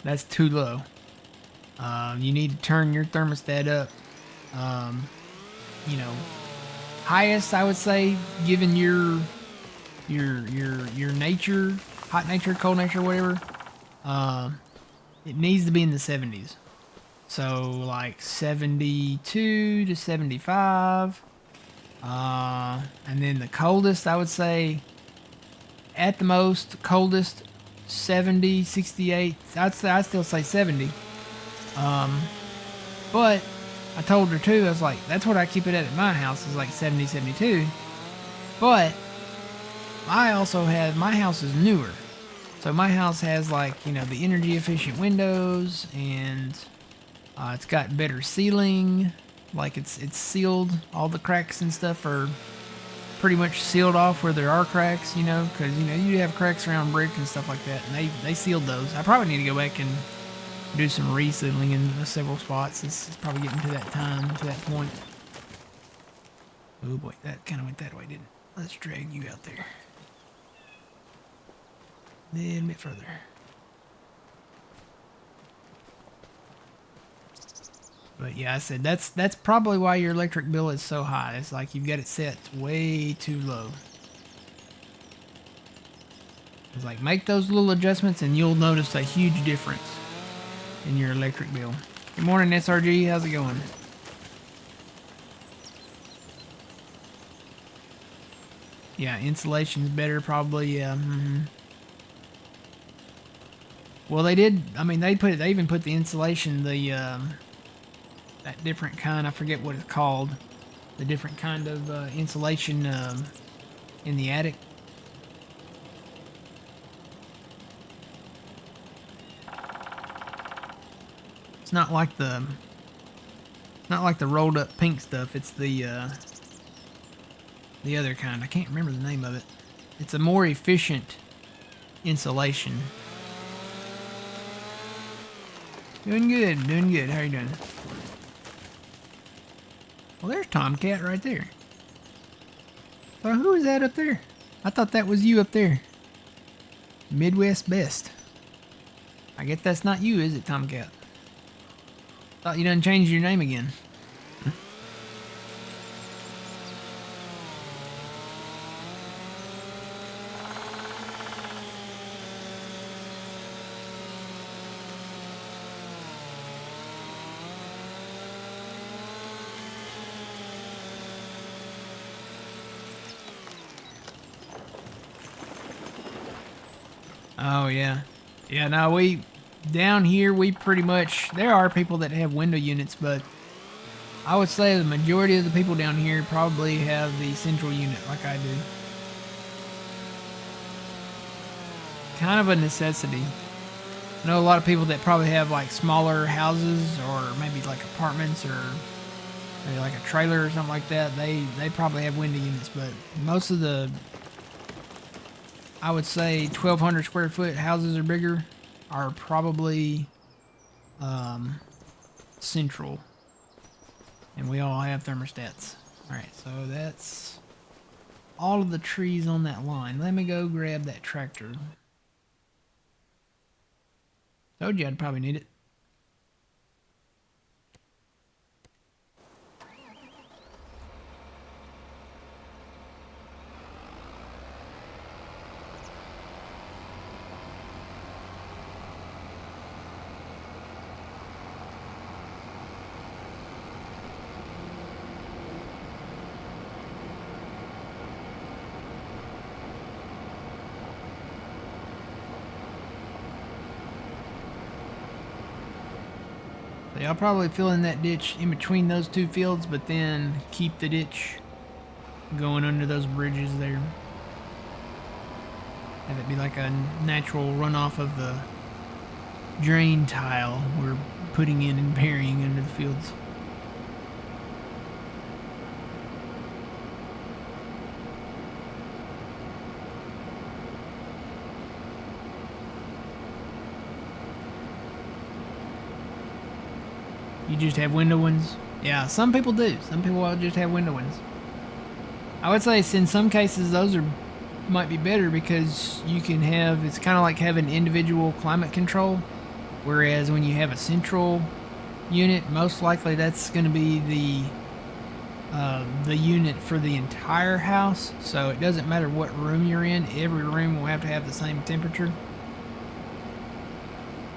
that's too low. You need to turn your thermostat up. You know, highest I would say, given your nature, hot nature, cold nature, whatever. It needs to be in the 70s. So like 72 to 75. And then the coldest, I would say, at the most, coldest, 70, 68. I'd still say 70. But I told her too, I was like, that's what I keep it at my house, is like 70, 72. But I also have, my house is newer. So my house has like, you know, the energy efficient windows, and it's got better sealing. Like it's sealed. All the cracks and stuff are pretty much sealed off where there are cracks, you know, because, you know, you have cracks around brick and stuff like that, and they sealed those. I probably need to go back and do some resealing in several spots. It's probably getting to that time, to that point. Oh boy, that kind of went that way, didn't it? Let's drag you out there. Then a bit further. But yeah, I said that's probably why your electric bill is so high. It's like you've got it set way too low. It's like, make those little adjustments and you'll notice a huge difference in your electric bill. Good morning, SRG. How's it going? Yeah, insulation's better probably. Yeah. Well, they did. I mean, they even put the insulation, that different kind. I forget what it's called. The different kind of insulation in the attic. It's not like the rolled up pink stuff. It's the other kind. I can't remember the name of it. It's a more efficient insulation. Doing good, doing good. How you doing? Well, there's Tomcat right there. Well, who is that up there? I thought that was you up there. Midwest Best. I guess that's not you, is it, Tomcat? Thought you done changed your name again. Oh, yeah. Yeah, no, down here, we pretty much, there are people that have window units, but I would say the majority of the people down here probably have the central unit like I do. Kind of a necessity. I know a lot of people that probably have like smaller houses or maybe like apartments or maybe like a trailer or something like that. They probably have window units, but most of the, I would say 1,200 square foot houses or bigger are probably central. And we all have thermostats. Alright, so that's all of the trees on that line. Let me go grab that tractor. Told you I'd probably need it. So I'll probably fill in that ditch in between those two fields, but then keep the ditch going under those bridges there. Have it be like a natural runoff of the drain tile we're putting in and burying under the fields. You just have window ones? Yeah, some people do. Some people will just have window ones. I would say in some cases those might be better because you can have, it's kind of like having individual climate control, whereas when you have a central unit, most likely that's going to be the unit for the entire house, so it doesn't matter what room you're in, every room will have to have the same temperature.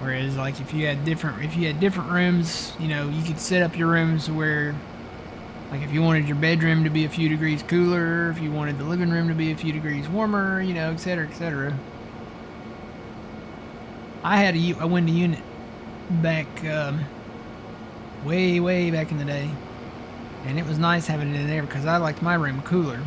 Whereas like if you had different rooms, you know, you could set up your rooms where, like if you wanted your bedroom to be a few degrees cooler, if you wanted the living room to be a few degrees warmer, you know, etc., etc. I had a window unit back way back in the day, and it was nice having it in there because I liked my room cooler.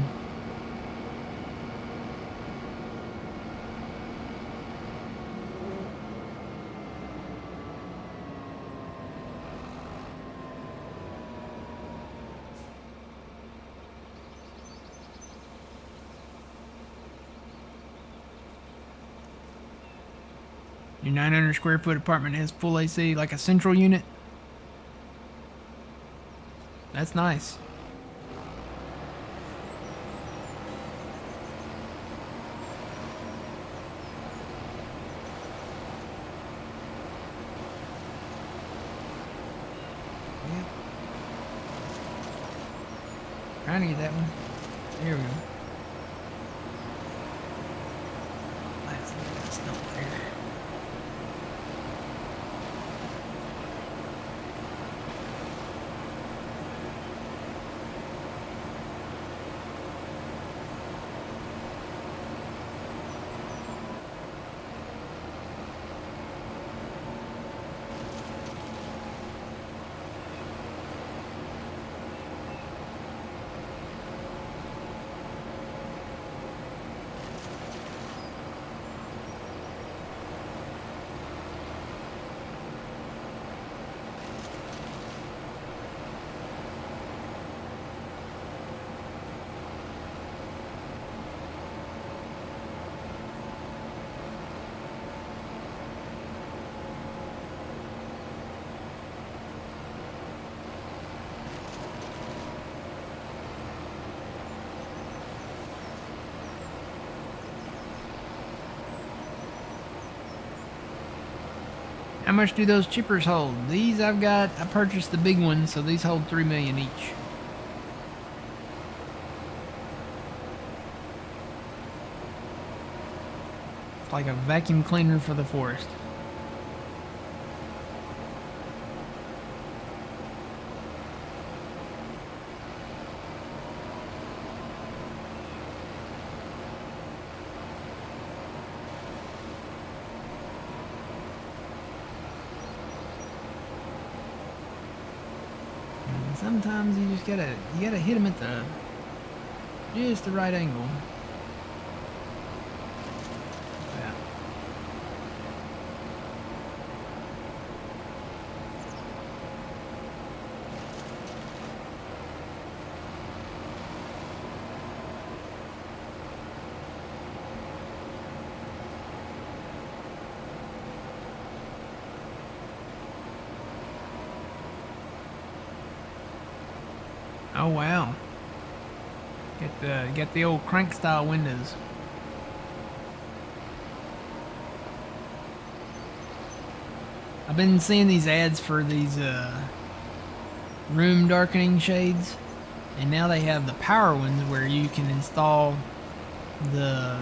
Your 900 square foot apartment has full AC, like a central unit. That's nice. Yeah. Trying to get that one. There we go. That's not there. How much do those chippers hold? These I purchased the big ones, so these hold 3 million each. It's like a vacuum cleaner for the forest. Sometimes you just gotta hit them at just the right angle. Yeah. Oh wow. Get the old crank style windows. I've been seeing these ads for these room darkening shades, and now they have the power ones where you can install the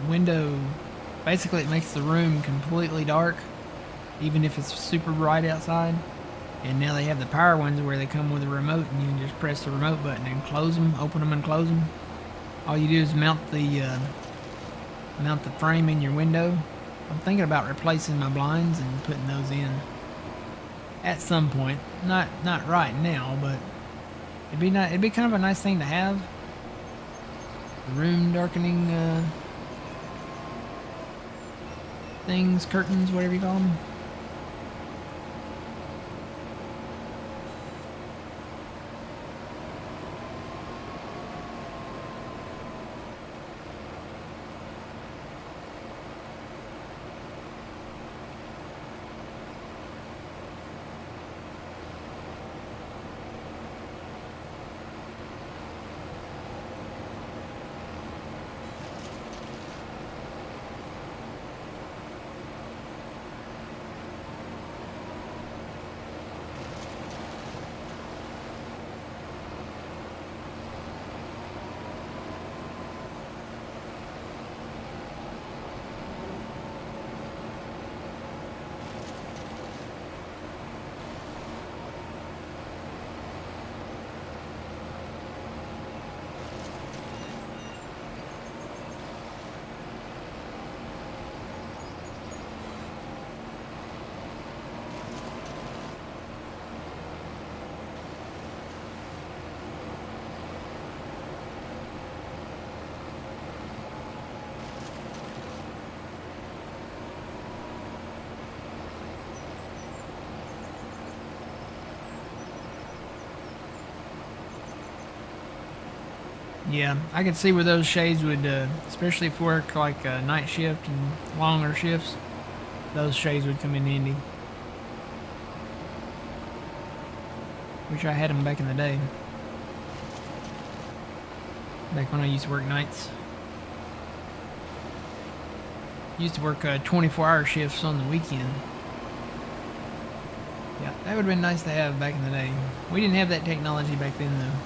window. Basically it makes the room completely dark even if it's super bright outside. And now they have the power ones where they come with a remote and you can just press the remote button and close them, open them and close them. All you do is mount the frame in your window. I'm thinking about replacing my blinds and putting those in at some point. Not right now, but it'd be kind of a nice thing to have. Room darkening things, curtains, whatever you call them. Yeah, I could see where those shades would, especially if you work like a night shift and longer shifts, those shades would come in handy. Wish I had them back in the day. Back when I used to work nights. Used to work 24-hour shifts on the weekend. Yeah, that would have been nice to have back in the day. We didn't have that technology back then, though.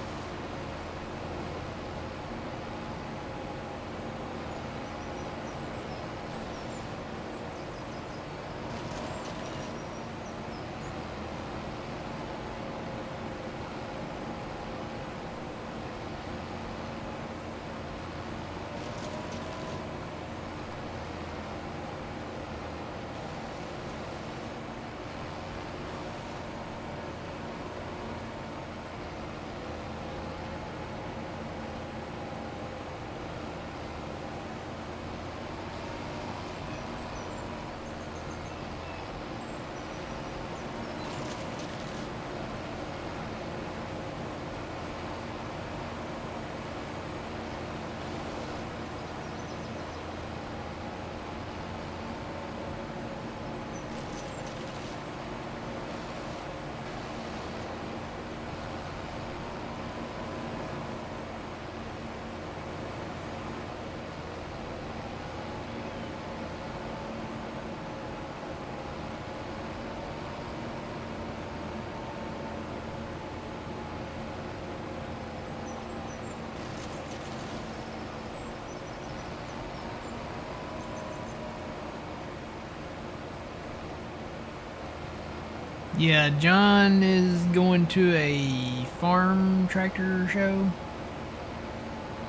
Yeah, John is going to a farm tractor show,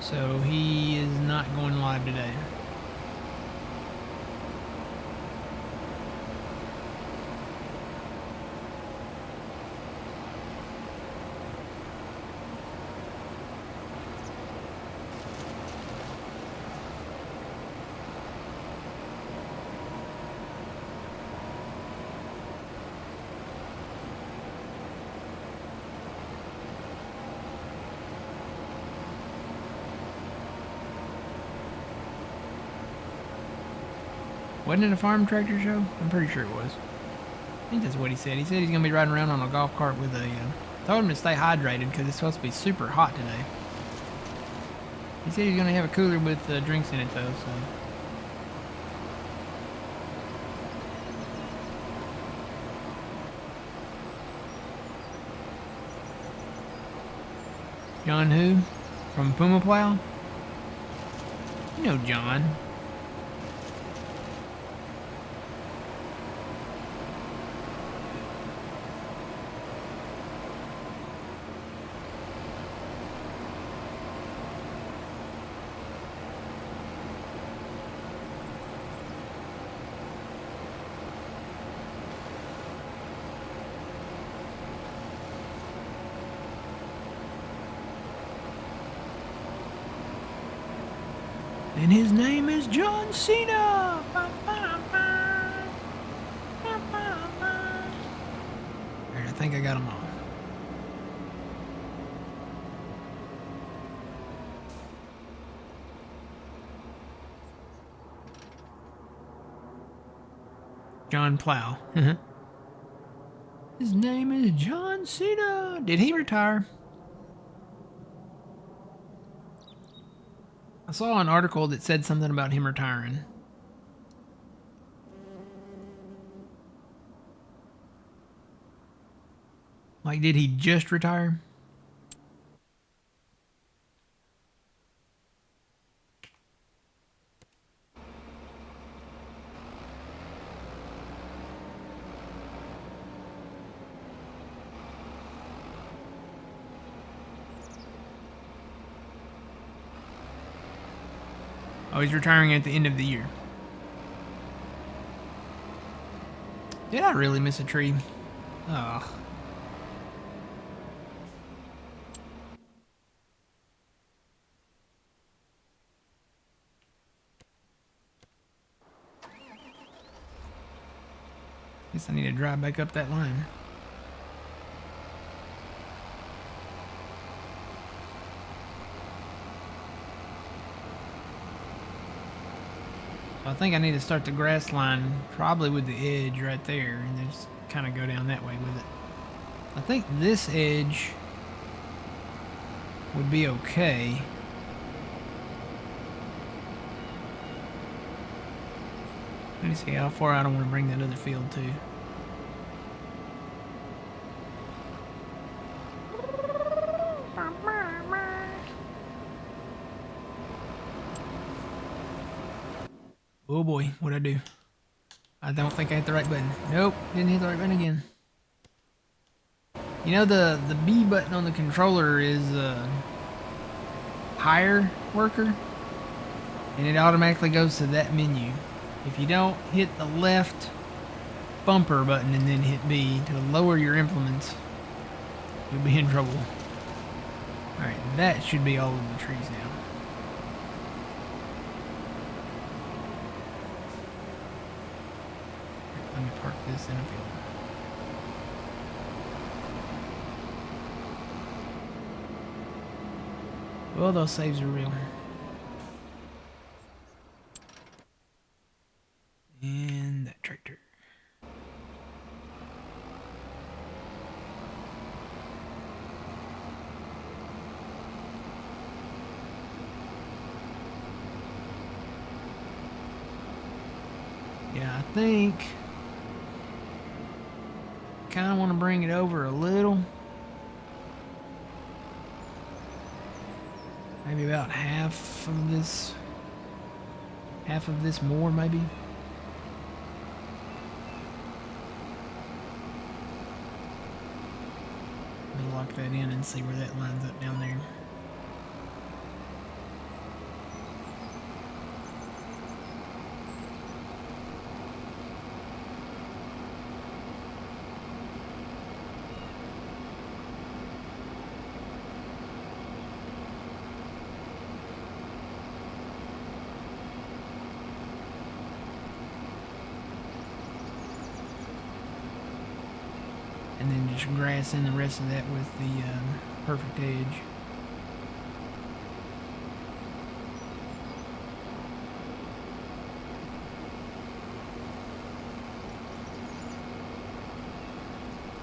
so he is not going live today. Wasn't it a farm tractor show? I'm pretty sure it was. I think that's what he said. He said he's going to be riding around on a golf cart with a... told him to stay hydrated because it's supposed to be super hot today. He said he's going to have a cooler with drinks in it, though, so... John who? From Puma Plow? You know John. And his name is John Cena! Alright, I think I got them all. John Plow. His name is John Cena! Did he retire? I saw an article that said something about him retiring. Like, did he just retire? Oh, he's retiring at the end of the year. Did I really miss a tree? Oh. Guess I need to drive back up that line. I think I need to start the grass line probably with the edge right there and then just kind of go down that way with it. I think this edge would be okay. Let me see how far I don't want to bring that other field to. Oh boy, what'd I do? I don't think I hit the right button. Nope, didn't hit the right button again. You know the B button on the controller is higher worker, and it automatically goes to that menu. If you don't hit the left bumper button and then hit B to lower your implements, you'll be in trouble. Alright, that should be all of the trees now. Let me park this in a field. Well, those saves are real. And that tractor. Yeah, I think kind of want to bring it over a little. Maybe about half of this more, maybe. Let me lock that in and see where that lines up down there. And then just grass in the rest of that with the perfect edge.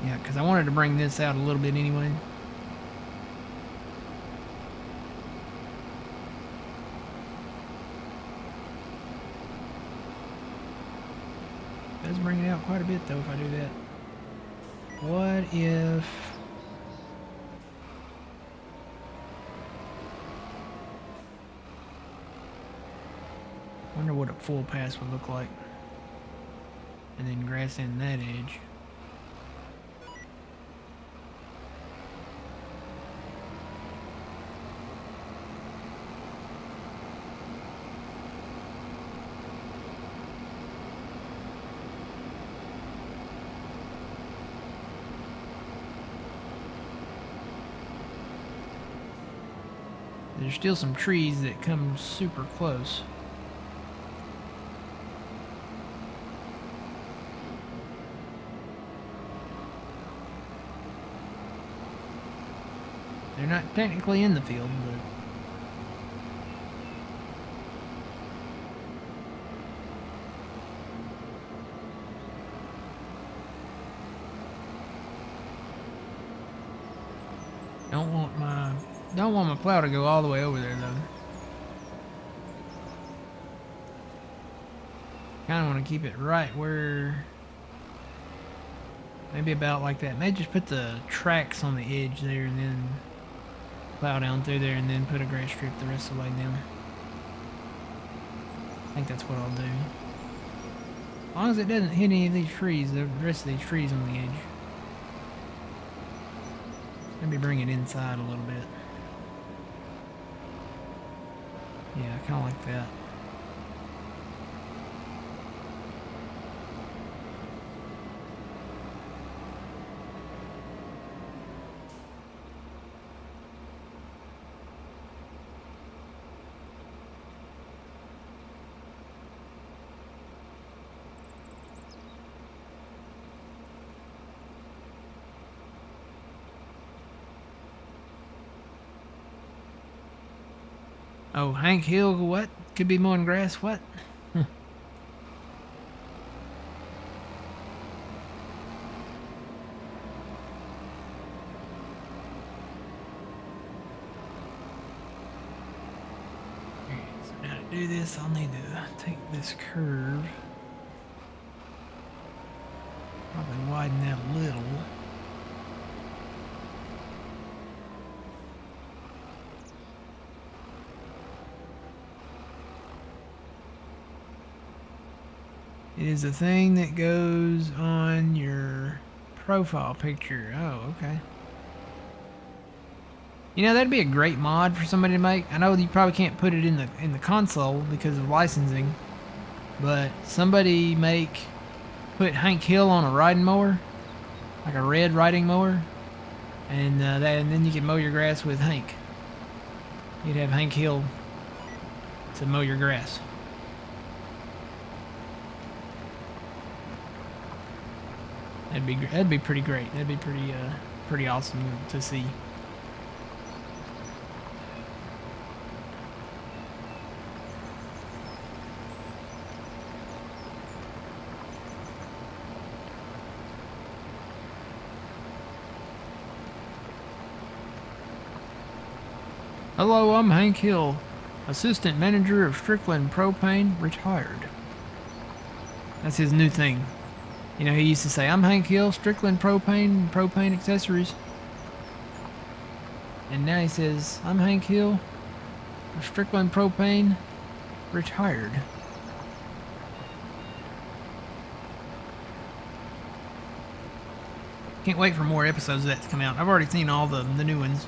Yeah, because I wanted to bring this out a little bit anyway. It does bring it out quite a bit though if I do that. What if... wonder what a full pass would look like. And then grass in that edge. There's still some trees that come super close. They're not technically in the field, but... Don't want my plow to go all the way over there, though. Kind of want to keep it right where... maybe about like that. Maybe just put the tracks on the edge there and then plow down through there and then put a grass strip the rest of the way down. I think that's what I'll do. As long as it doesn't hit any of these trees, the rest of these trees on the edge. Maybe bring it inside a little bit. Yeah, kind of like that. Oh, Hank Hill, what? Could be mowing grass, what? do this, I'll need to take this curve. Probably widen that a little. It is a thing that goes on your profile picture. Oh, okay. You know, that'd be a great mod for somebody to make. I know you probably can't put it in the console because of licensing, but somebody put Hank Hill on a riding mower, like a red riding mower, and then you can mow your grass with Hank. You'd have Hank Hill to mow your grass. That'd be pretty great. That'd be pretty awesome to see. Hello, I'm Hank Hill, assistant manager of Strickland Propane, retired. That's his new thing. You know, he used to say, I'm Hank Hill, Strickland Propane, Propane Accessories. And now he says, I'm Hank Hill, Strickland Propane, retired. Can't wait for more episodes of that to come out. I've already seen all the new ones.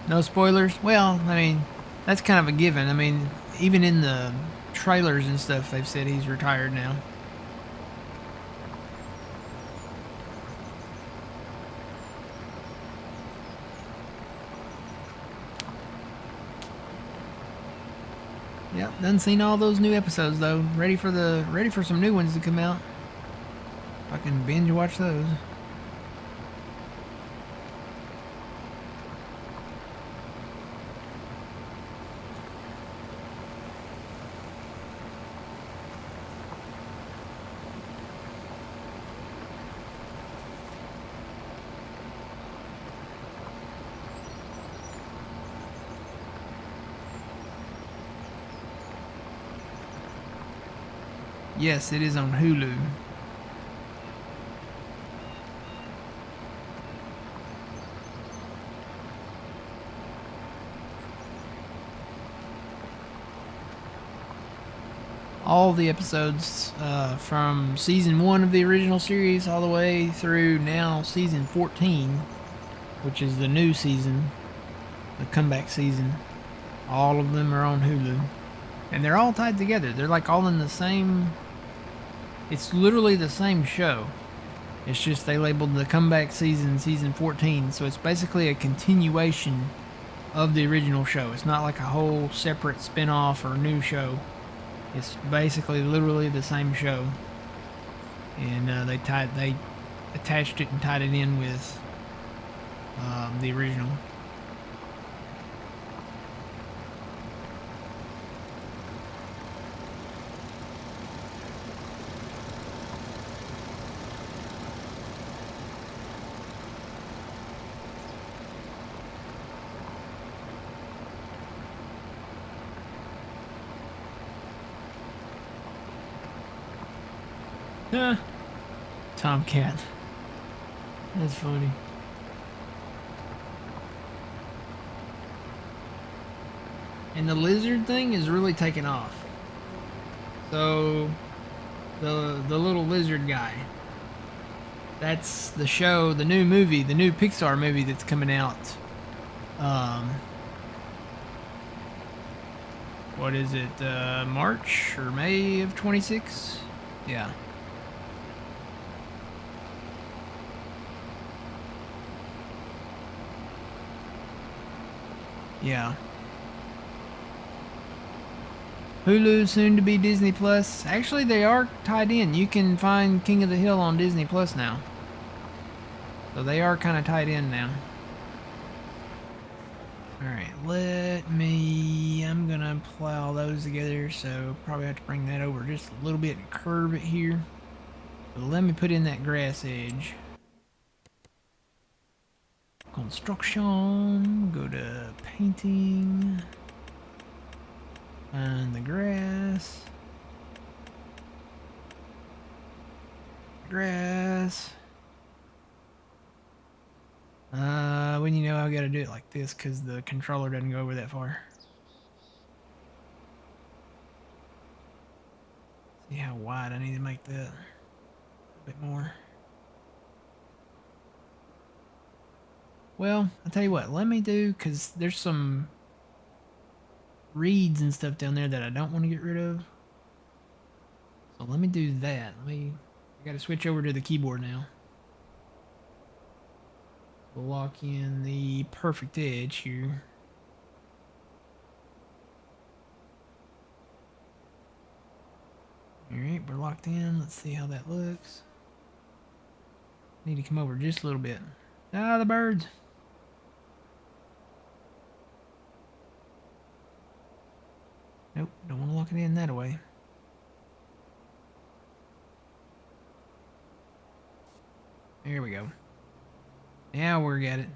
No spoilers? Well, I mean, that's kind of a given. I mean, even in the trailers and stuff, they've said he's retired now. Yep, done seen all those new episodes though. Ready for some new ones to come out. I can binge watch those. Yes, it is on Hulu. All the episodes from season 1 of the original series all the way through now season 14, which is the new season, the comeback season. All of them are on Hulu. And they're all tied together. They're like all in the same... It's literally the same show. It's just they labeled the comeback season, season 14. So it's basically a continuation of the original show. It's not like a whole separate spin-off or new show. It's basically literally the same show. And they attached it and tied it in with the original. Tomcat. That's funny. And the lizard thing is really taking off. So the little lizard guy. That's the show, the new movie, the new Pixar movie that's coming out. What is it? March or May of 26? Yeah. Yeah. Hulu, soon to be Disney Plus. Actually, they are tied in. You can find King of the Hill on Disney Plus now. So they are kind of tied in now. Alright, I'm gonna plow those together, so probably have to bring that over just a little bit and curve it here. But let me put in that grass edge. Construction. Go to painting. And the grass. Grass. When you know I gotta do it like this because the controller doesn't go over that far. See how wide I need to make that. A bit more. Well, I'll tell you what, let me do, because there's some reeds and stuff down there that I don't want to get rid of. So let me do that. I gotta switch over to the keyboard now. We'll lock in the perfect edge here. Alright, we're locked in. Let's see how that looks. Need to come over just a little bit. Ah, the birds. Nope, don't want to lock it in that way. There we go. Now we're at it.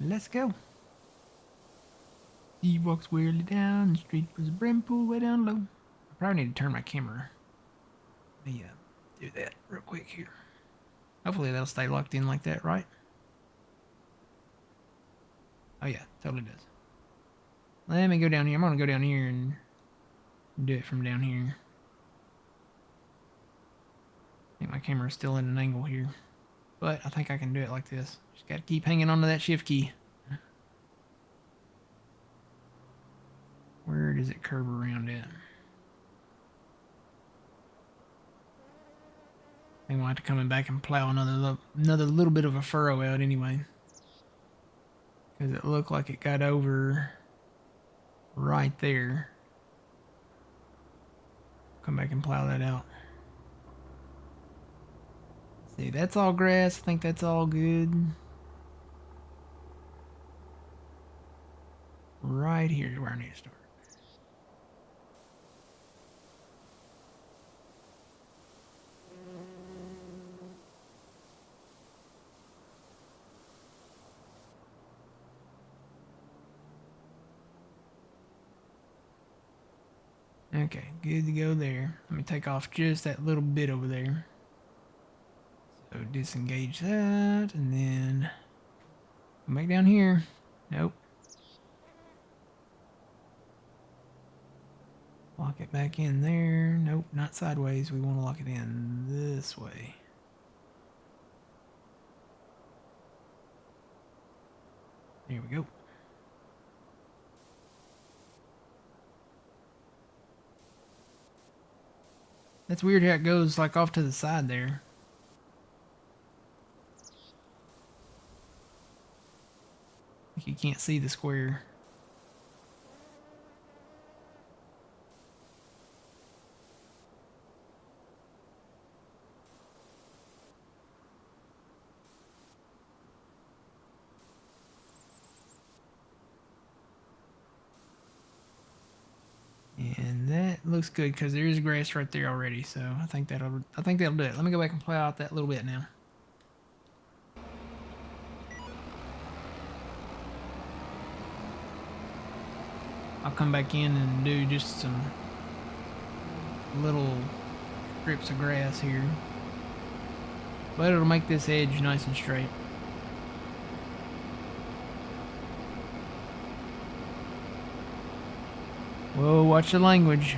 Let's go. He walks wearily down the street with his brim pulled way down low. I probably need to turn my camera. Let me do that real quick here. Hopefully they'll stay locked in like that, right? Oh yeah, totally does. Let me go down here. I'm gonna go down here and do it from down here. I think my camera's still at an angle here. But I think I can do it like this. Just gotta keep hanging onto that shift key. Where does it curve around at? I think we'll have to come back and plow another little bit of a furrow out anyway. Because it looked like it got over right there. Come back and plow that out. See, that's all grass. I think that's all good. Right here is where I need to start. Okay, good to go there. Let me take off just that little bit over there. So disengage that, and then come back down here. Nope. Lock it back in there. Nope, not sideways. We want to lock it in this way. There we go. That's weird how it goes like off to the side there. Like you can't see the square. And that looks good because there is grass right there already, so I think that'll do it. Let me go back and plow out that little bit now. I'll come back in and do just some little strips of grass here. But it'll make this edge nice and straight. Whoa, watch the language.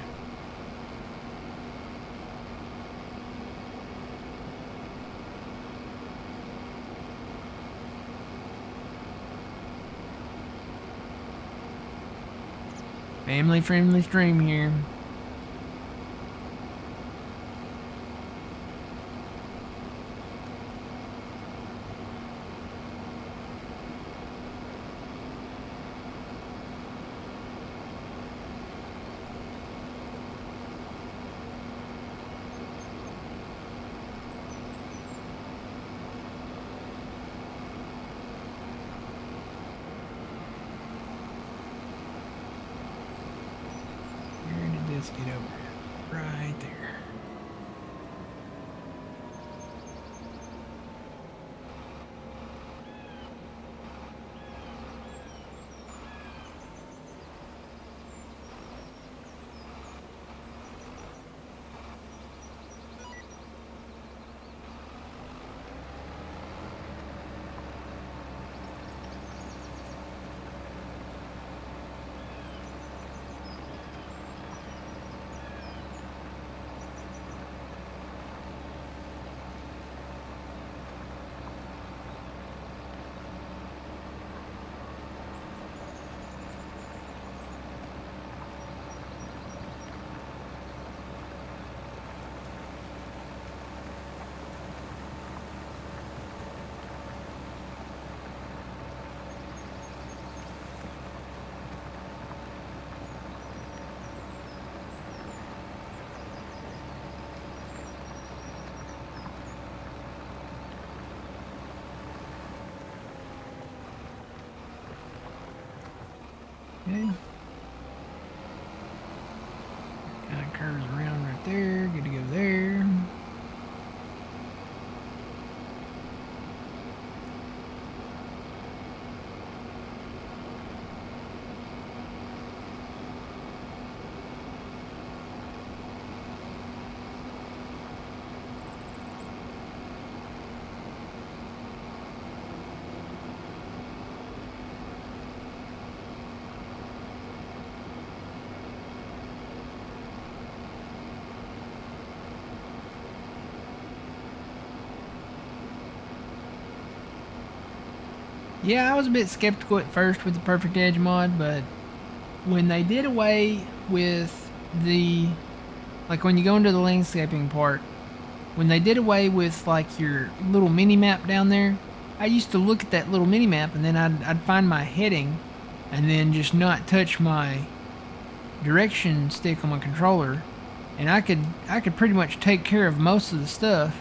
Family friendly stream here. Where did let's get over right there. Okay. Kind of curves around right there. Good to go there. Yeah, I was a bit skeptical at first with the Perfect Edge mod, but when they did away with the, like when you go into the landscaping part, when they did away with like your little mini map down there, I used to look at that little mini map and then I'd find my heading and then just not touch my direction stick on my controller, and I could pretty much take care of most of the stuff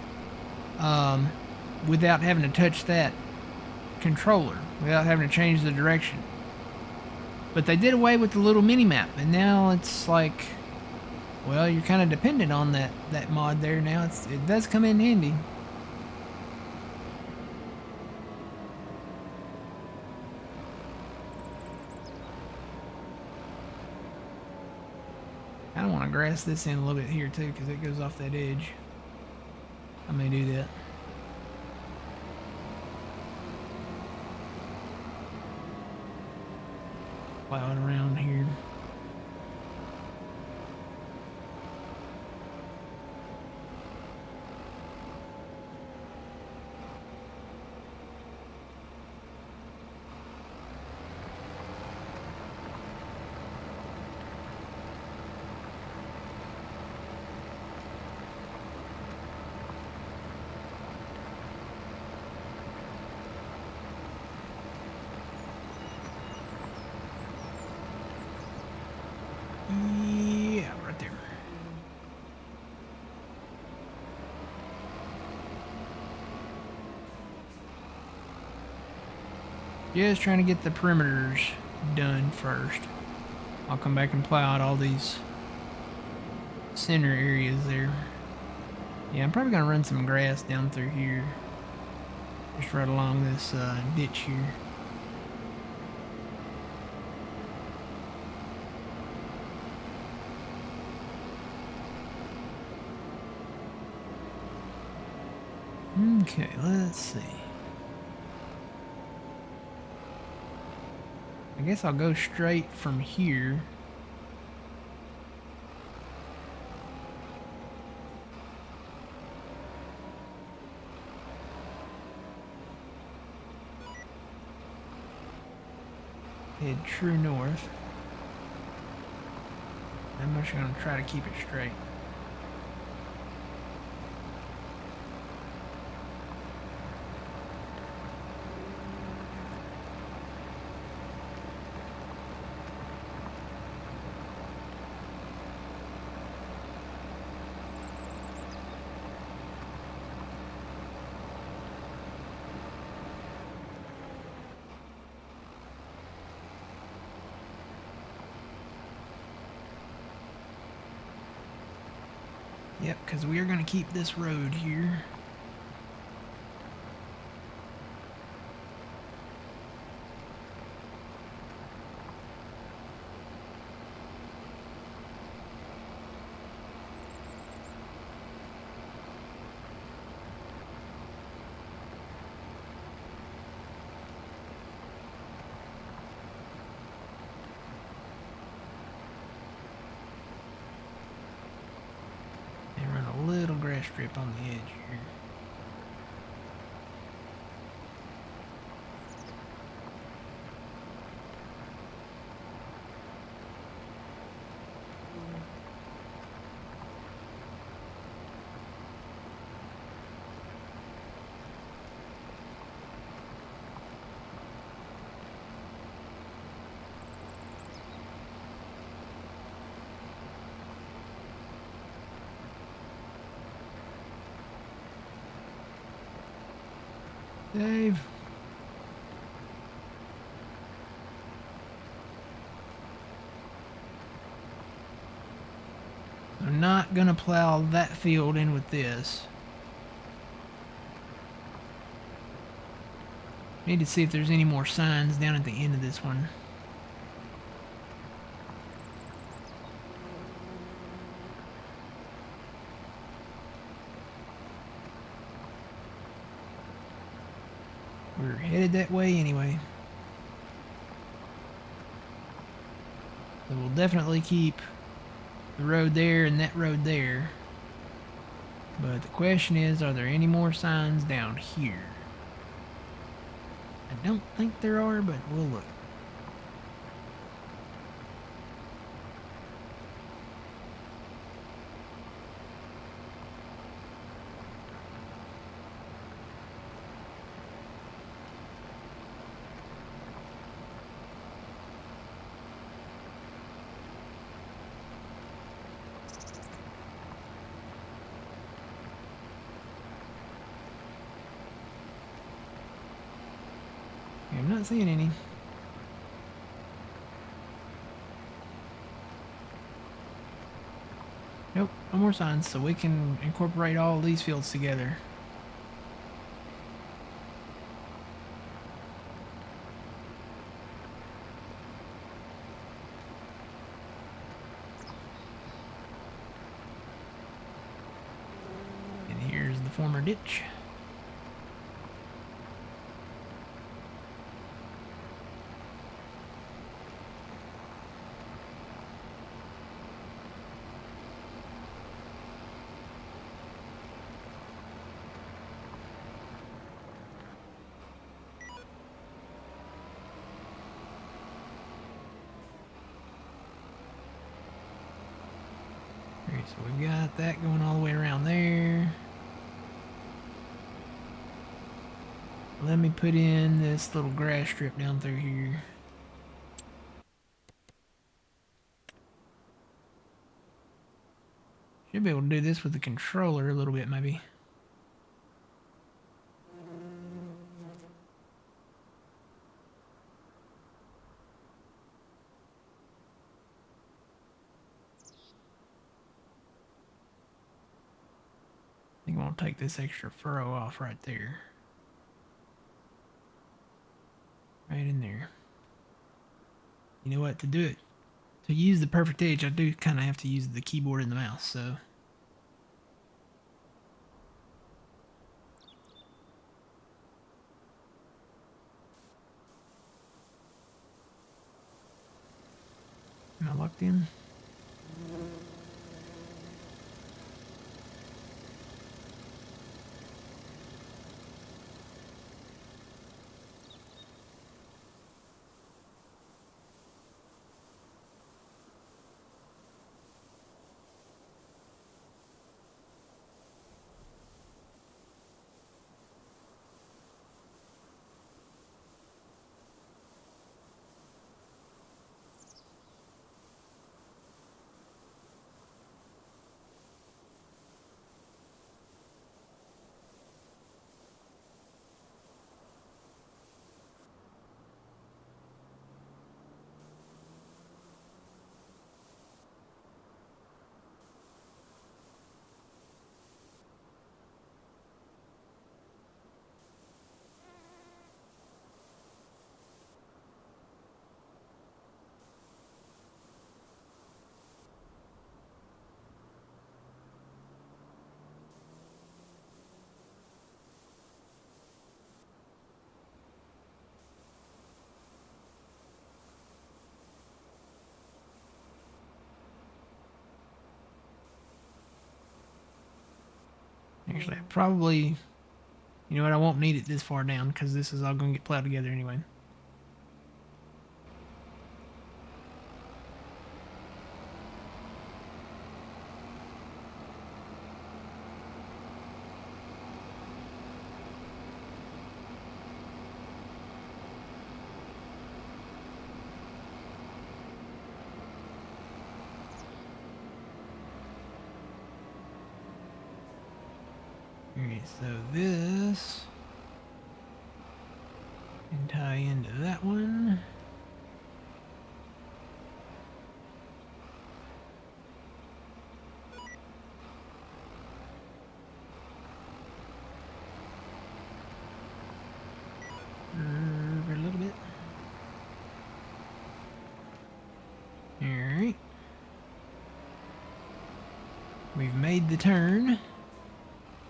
without having to touch that controller, without having to change the direction. But they did away with the little mini map, and now it's like, well, you're kind of dependent on that mod there now. It does come in handy. I don't want to grass this in a little bit here too, because it goes off that edge. I may do that. Plowing around here. Yeah, right there. Just trying to get the perimeters done first. I'll come back and plow out all these center areas there. Yeah, I'm probably gonna run some grass down through here, just right along this ditch here. Okay, let's see. I guess I'll go straight from here. Head true north. I'm just gonna try to keep it straight. Yep, because we are going to keep this road here. Little grass strip on the edge here. Dave. I'm not gonna plow that field in with this. Need to see if there's any more signs down at the end of this one. We're headed that way anyway. So we'll definitely keep the road there and that road there. But the question is, are there any more signs down here? I don't think there are, but we'll look. I'm not seeing any. Nope, no more signs, so we can incorporate all these fields together. And here's the former ditch. So we've got that going all the way around there. Let me put in this little grass strip down through here. Should be able to do this with the controller a little bit, maybe. I think I'm gonna take this extra furrow off right there. Right in there. You know what, to do it, to use the perfect edge, I do kind of have to use the keyboard and the mouse, so. Am I locked in? Actually, I probably... You know what, I won't need it this far down because this is all going to get plowed together anyway. Alright, so this can tie into that one. A little bit. Alright. We've made the turn.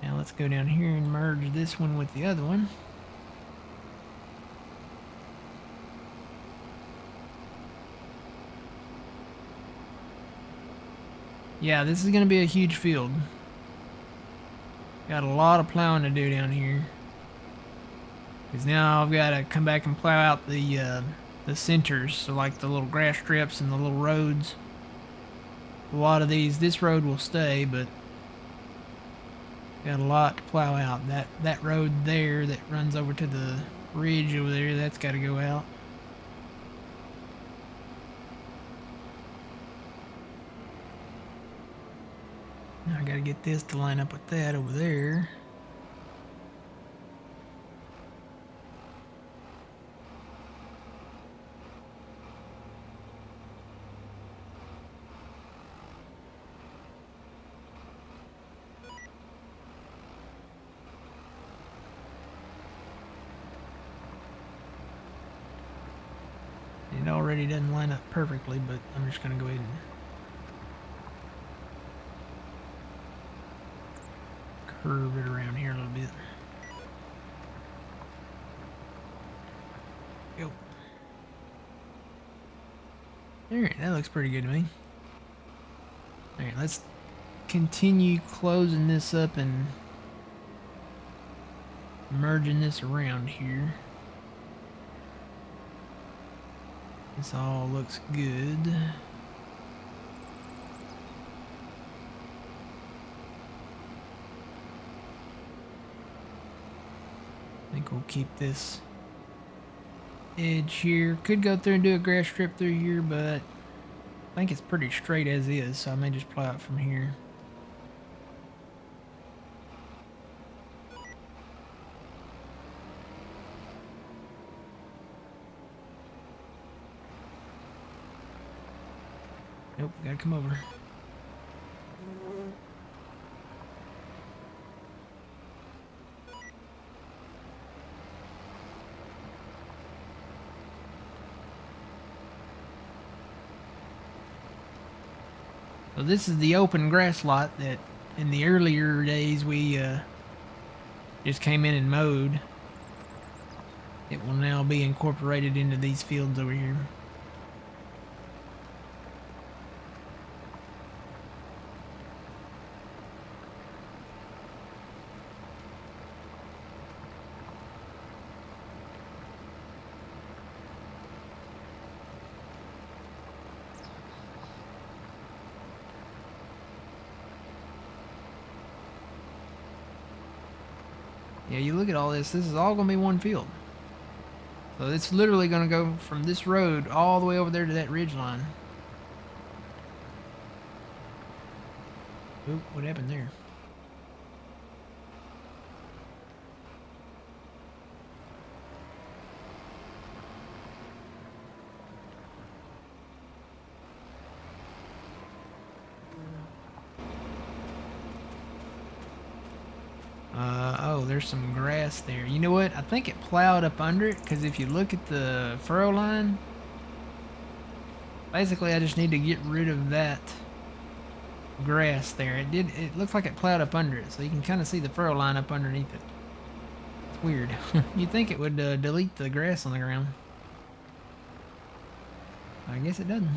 Now let's go down here and merge this one with the other one. Yeah, this is going to be a huge field. Got a lot of plowing to do down here. Because now I've got to come back and plow out the centers, so like the little grass strips and the little roads. A lot of these, this road will stay, but got a lot to plow out. That road there that runs over to the ridge over there, that's got to go out. Now I got to get this to line up with that over there. It already doesn't line up perfectly, but I'm just going to go ahead and curve it around here a little bit. Go. Alright, that looks pretty good to me. Alright, let's continue closing this up and merging this around here. This all looks good. I think we'll keep this edge here. Could go through and do a grass strip through here, but I think it's pretty straight as is, so I may just plow it from here. Nope, gotta come over. So this is the open grass lot that in the earlier days we just came in and mowed. It will now be incorporated into these fields over here. Yeah, you look at all this, this is all going to be one field. So it's literally going to go from this road all the way over there to that ridge line. Oop, what happened there? Oh, there's some grass there. You know what? I think it plowed up under it, because if you look at the furrow line, basically I just need to get rid of that grass there. It looks like it plowed up under it, so you can kind of see the furrow line up underneath it. It's weird. You'd think it would delete the grass on the ground. I guess it doesn't.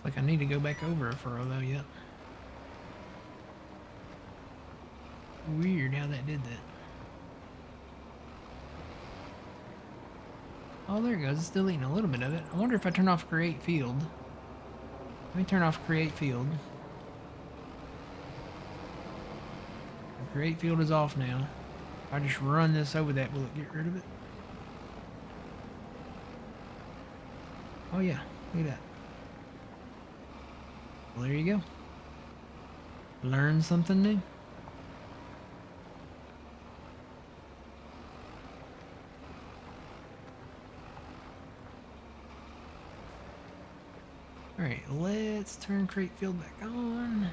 Like I need to go back over a furrow though, yep. Weird how that did that. Oh, there it goes. It's still eating a little bit of it. I wonder if I turn off create field. Let me turn off create field. The create field is off now. If I just run this over that, will it get rid of it? Oh yeah, look at that. Well, there you go. Learn something new. Alright, let's turn crate field back on.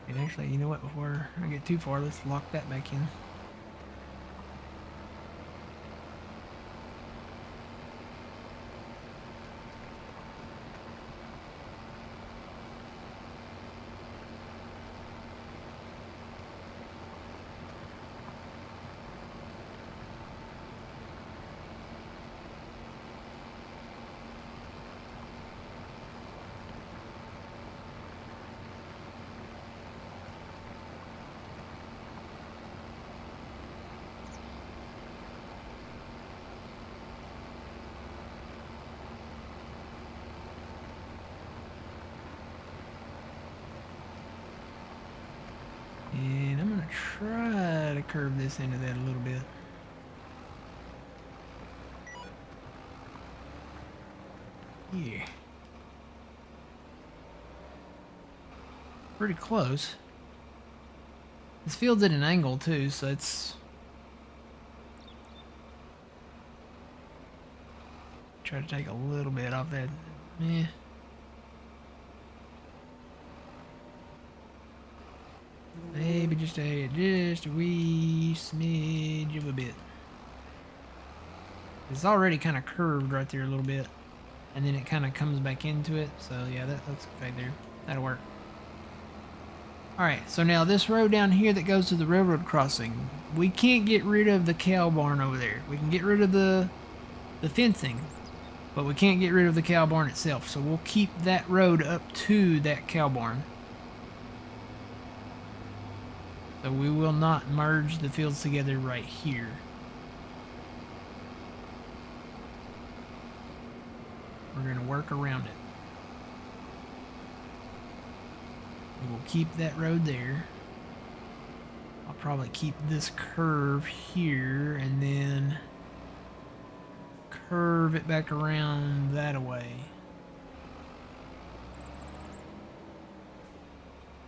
And actually, you know what, before I get too far, let's lock that back in. And I'm going to try to curve this into that a little bit. Yeah. Pretty close. This field's at an angle too, so it's... Try to take a little bit off that. Yeah. Maybe just a wee smidge of a bit. It's already kind of curved right there a little bit, and then it kind of comes back into it. So yeah, that looks okay there. That'll work. All right, so now this road down here that goes to the railroad crossing, we can't get rid of the cow barn over there. We can get rid of the fencing, but we can't get rid of the cow barn itself. So we'll keep that road up to that cow barn. So we will not merge the fields together right here. We're going to work around it. We'll keep that road there. I'll probably keep this curve here and then curve it back around that way.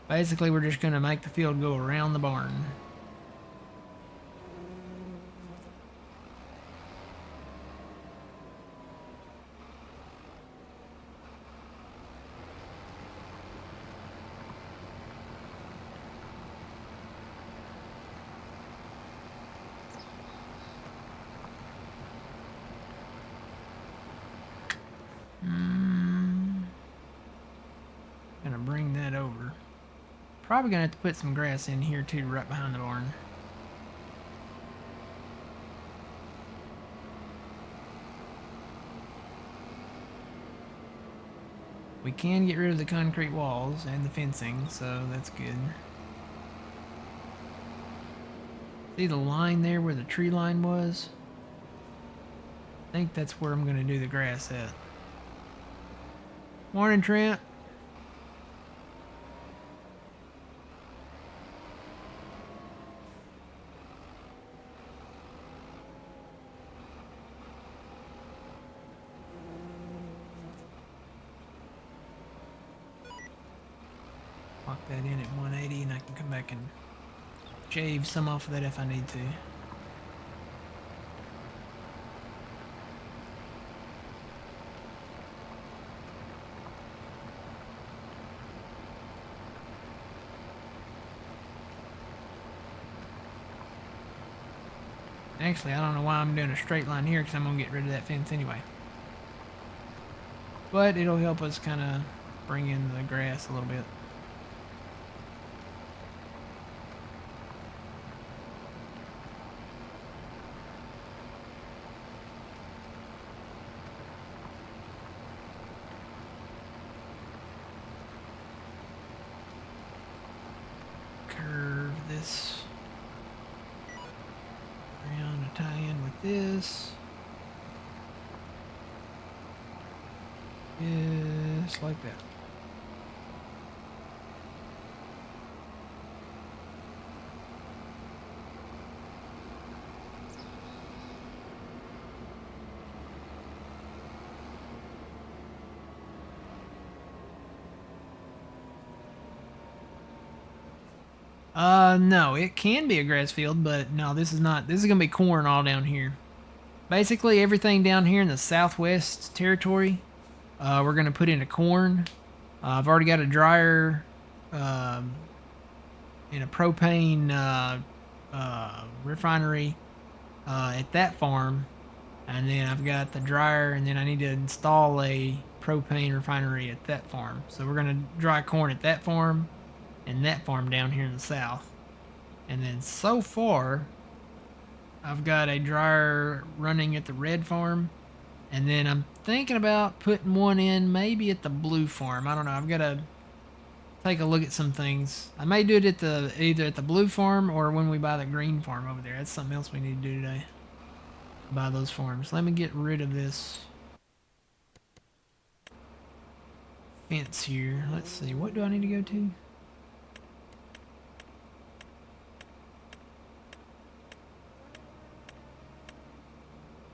Basically, we're just going to make the field go around the barn. Gonna bring that over. Probably gonna have to put some grass in here too, right behind the barn. We can get rid of the concrete walls and the fencing, so that's good. See the line there where the tree line was? I think that's where I'm gonna do the grass at. Morning, Trent. Lock that in at 180 and I can come back and shave some off of that if I need to. Actually, I don't know why I'm doing a straight line here because I'm going to get rid of that fence anyway. But it'll help us kind of bring in the grass a little bit. this. Just like that. No, it can be a grass field, but no, this is not. This is gonna be corn all down here. Basically, everything down here in the southwest territory, we're gonna put into corn. I've already got a dryer, um, and a propane refinery at that farm, and then I've got the dryer, and then I need to install a propane refinery at that farm. So we're gonna dry corn at that farm and that farm down here in the south. And then so far, I've got a dryer running at the red farm, and then I'm thinking about putting one in maybe at the blue farm. I don't know. I've got to take a look at some things. I may do it at the either at the blue farm or when we buy the green farm over there. That's something else we need to do today. Buy those farms. Let me get rid of this fence here. Let's see. What do I need to go to?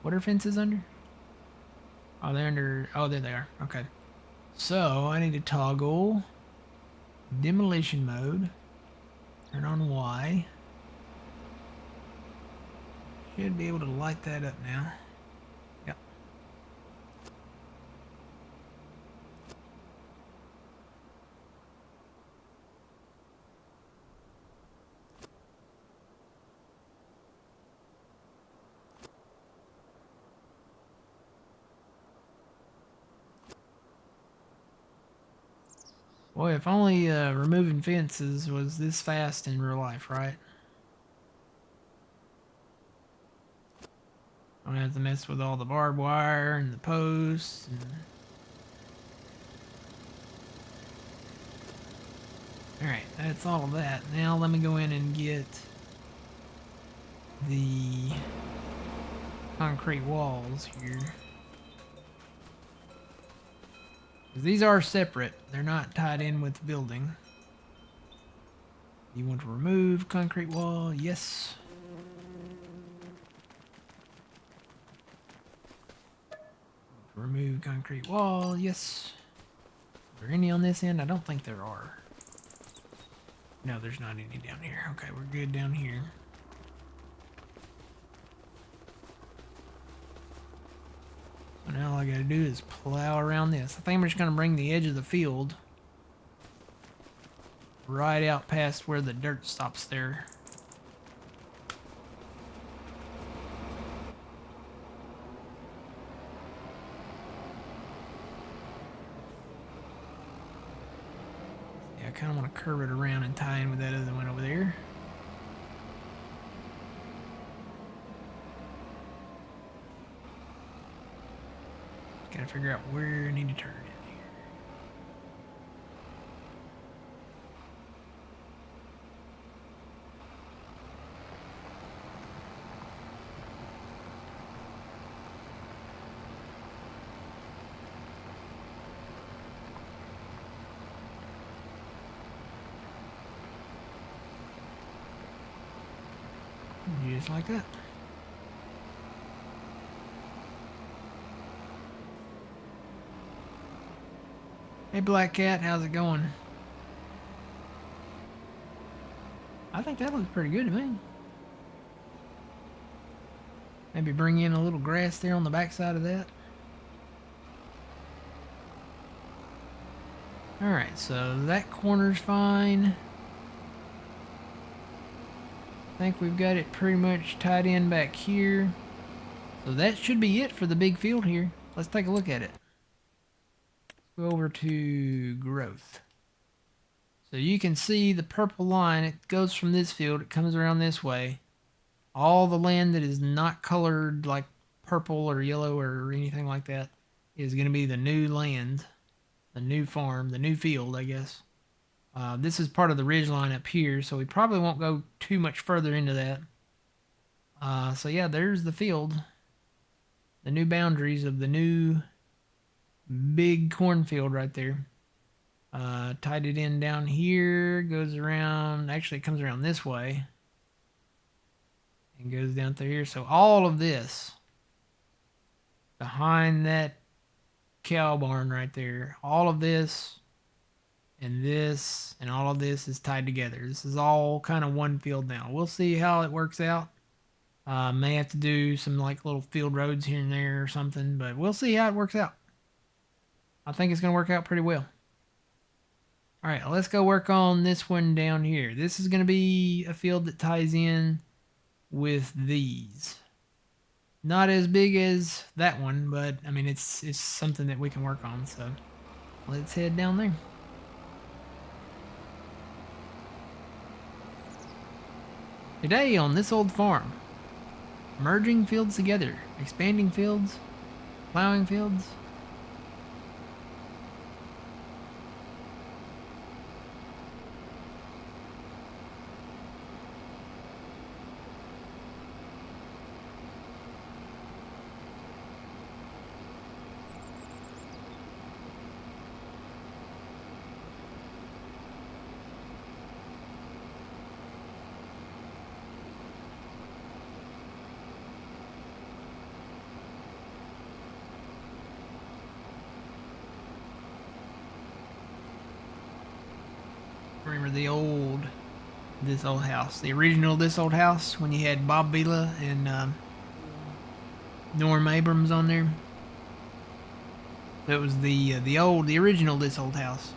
What are fences under? Oh, they're under... Oh, there they are. Okay. So, I need to toggle demolition mode. Turn on Y. Should be able to light that up now. Yep. Boy, if only removing fences was this fast in real life, right? I don't have to mess with all the barbed wire and the posts. Alright, that's all of that. Now let me go in and get the concrete walls here. These are separate. They're not tied in with the building. You want to remove concrete wall? Yes. Remove concrete wall? Yes. Are there any on this end? I don't think there are. No, there's not any down here. Okay, we're good down here. So now all I gotta do is plow around this. I think I'm just gonna bring the edge of the field right out past where the dirt stops there. Yeah, I kind of want to curve it around and tie in with that other one over there. Gotta figure out where I need to turn it. Just like that. Hey Black Cat, how's it going? I think that looks pretty good to me. Maybe bring in a little grass there on the backside of that. Alright, so that corner's fine. I think we've got it pretty much tied in back here. So that should be it for the big field here. Let's take a look at it. Go over to growth. So you can see the purple line. It goes from this field. It comes around this way. All the land that is not colored like purple or yellow or anything like that is going to be the new land, the new farm, the new field, I guess. This is part of the ridge line up here, so we probably won't go too much further into that. So yeah, there's the field. The new boundaries of the new big cornfield right there. Tied it in down here, goes around, actually it comes around this way and goes down through here. So all of this behind that cow barn right there, all of this and all of this is tied together. This is all kind of one field now. We'll see how it works out. May have to do some like little field roads here and there or something, but we'll see how it works out. I think it's going to work out pretty well. All right, let's go work on this one down here. This is going to be a field that ties in with these. Not as big as that one, but I mean, it's something that we can work on. So let's head down there. Today on this old farm, merging fields together, expanding fields, plowing fields. Remember this old house, the original This Old House, when you had Bob Vila and Norm Abrams on there. That was the original This Old House,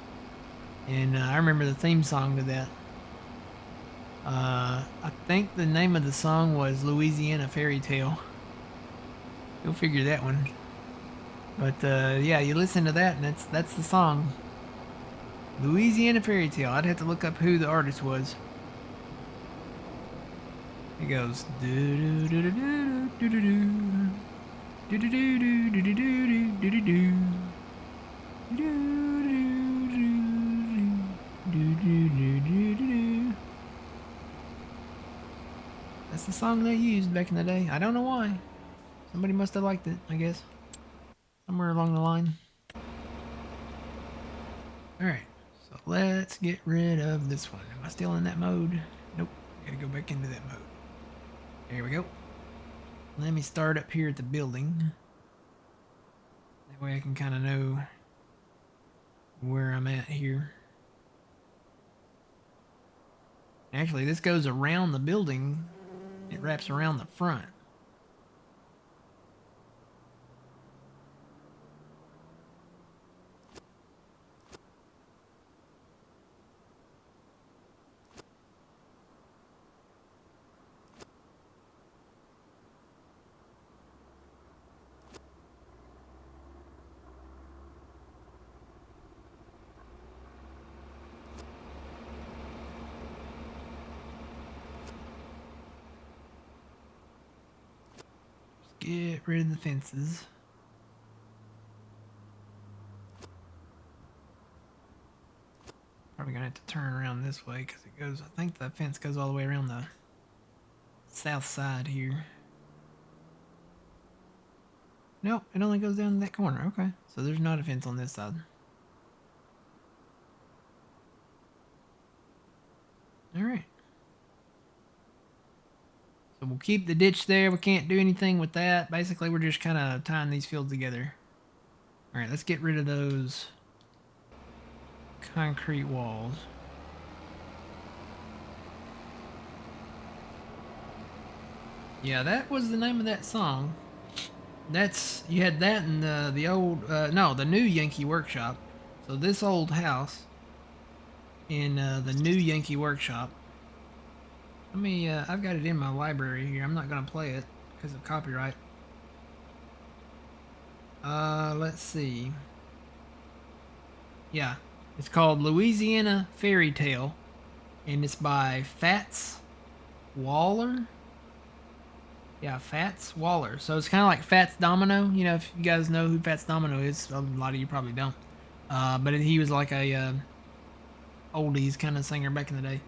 and I remember the theme song to that. I think the name of the song was Louisiana Fairy Tale. You'll figure that one. But yeah, you listen to that, and that's the song. Louisiana Fairy Tale. I'd have to look up who the artist was. It goes do do do do do do do do do do do do do do do do. That's the song they used back in the day. I don't know why. Somebody must have liked it, I guess. Somewhere along the line. Alright, so let's get rid of this one. Am I still in that mode? Nope. Gotta go back into that mode. There we go. Let me start up here at the building. That way I can kind of know where I'm at here. Actually, this goes around the building. It wraps around the front. Get rid of the fences. Probably gonna have to turn around this way because it goes, I think the fence goes all the way around the south side here. Nope, it only goes down that corner. Okay, so there's not a fence on this side. Alright. So we'll keep the ditch there. We can't do anything with that. Basically, we're just kind of tying these fields together. Alright, let's get rid of those concrete walls. Yeah, that was the name of that song. That's, you had that in the old, no, the new Yankee Workshop. So this old house in the new Yankee Workshop. Let me, I've got it in my library here. I'm not going to play it because of copyright. Let's see. Yeah, it's called Louisiana Fairy Tale, and it's by Fats Waller. Yeah, Fats Waller. So it's kind of like Fats Domino. You know, if you guys know who Fats Domino is, a lot of you probably don't. But he was like a oldies kind of singer back in the day.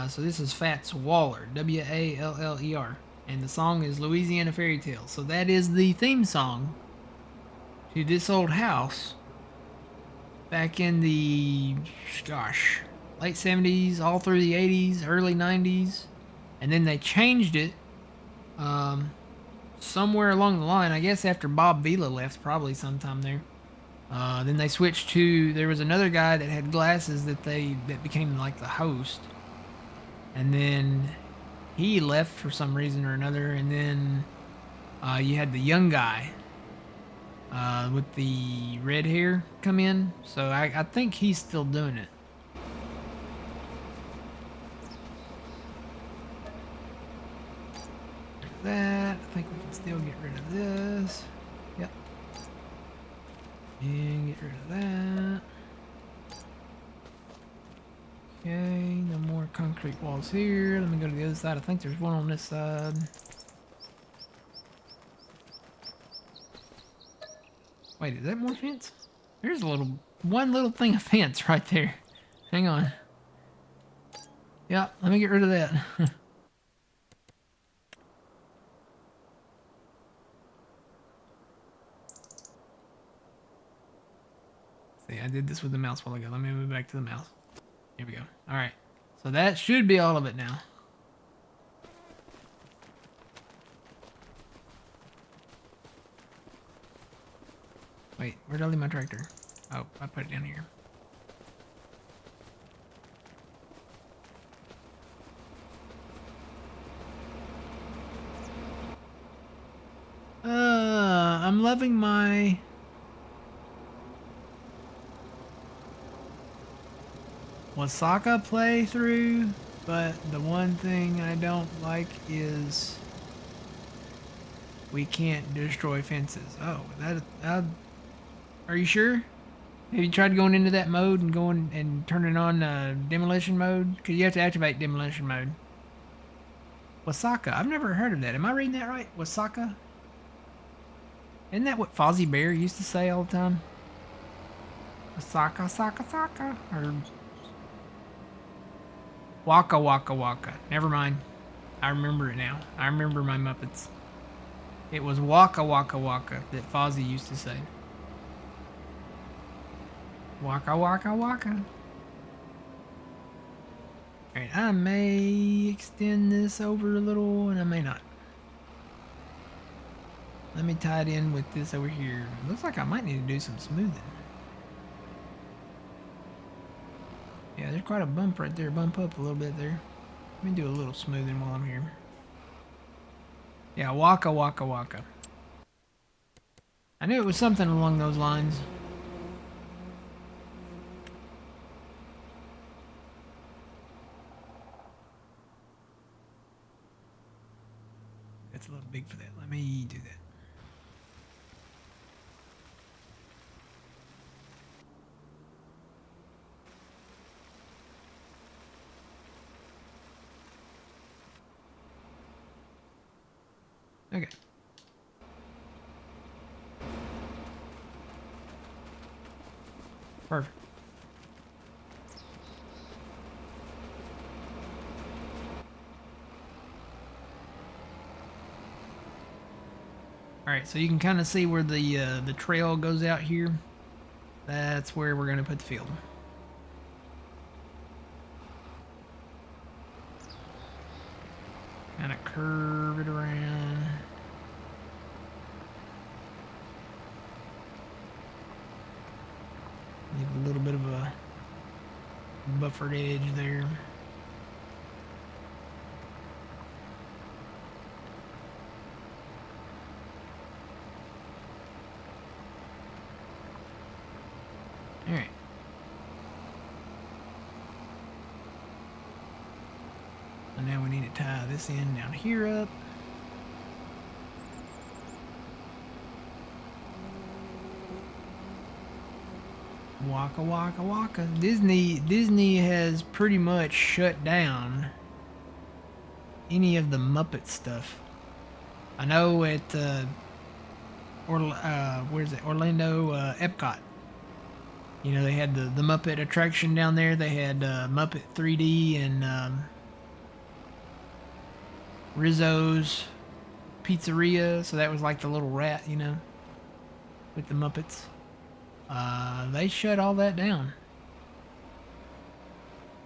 So this is Fats Waller, W-A-L-L-E-R. And the song is Louisiana Fairy Tale. So that is the theme song to this old house back in the, gosh, late 70s, all through the 80s, early 90s. And then they changed it somewhere along the line, I guess after Bob Vila left, probably sometime there. Then they switched to, there was another guy that had glasses that became like the host. And then he left for some reason or another. And then you had the young guy with the red hair come in. So I think he's still doing it. That, I think we can still get rid of this. Yep. And get rid of that. Okay, no more concrete walls here. Let me go to the other side. I think there's one on this side. Wait, is that more fence? There's one little thing of fence right there. Hang on. Yep, let me get rid of that. See, I did this with the mouse a while ago. Let me move back to the mouse. Here we go. Alright. So that should be all of it now. Wait, where did I leave my tractor? Oh, I put it down here. I'm loving my Wasaka playthrough, but the one thing I don't like is we can't destroy fences. Oh, that are you sure? Have you tried going into that mode and going and turning on demolition mode? Because you have to activate demolition mode. Wasaka. I've never heard of that. Am I reading that right? Wasaka? Isn't that what Fozzie Bear used to say all the time? Wasaka, saka, saka. Or Waka, waka, waka. Never mind. I remember it now. I remember my Muppets. It was waka, waka, waka that Fozzie used to say. Waka, waka, waka. Alright, I may extend this over a little, and I may not. Let me tie it in with this over here. Looks like I might need to do some smoothing. Yeah, there's quite a bump right there. Bump up a little bit there. Let me do a little smoothing while I'm here. Yeah, waka, waka, waka. I knew it was something along those lines. That's a little big for that. Let me do that. Okay. Perfect. Alright, so you can kind of see where the trail goes out here. That's where we're going to put the field. Kind of curve it around. Leave a little bit of a buffered edge there. Alright. And now we need to tie this end down here up. Waka waka waka. Disney has pretty much shut down any of the Muppet stuff. I know at where's it? Orlando Epcot. You know, they had the Muppet attraction down there. They had Muppet 3D and Rizzo's Pizzeria, so that was like the little rat, you know, with the Muppets. They shut all that down.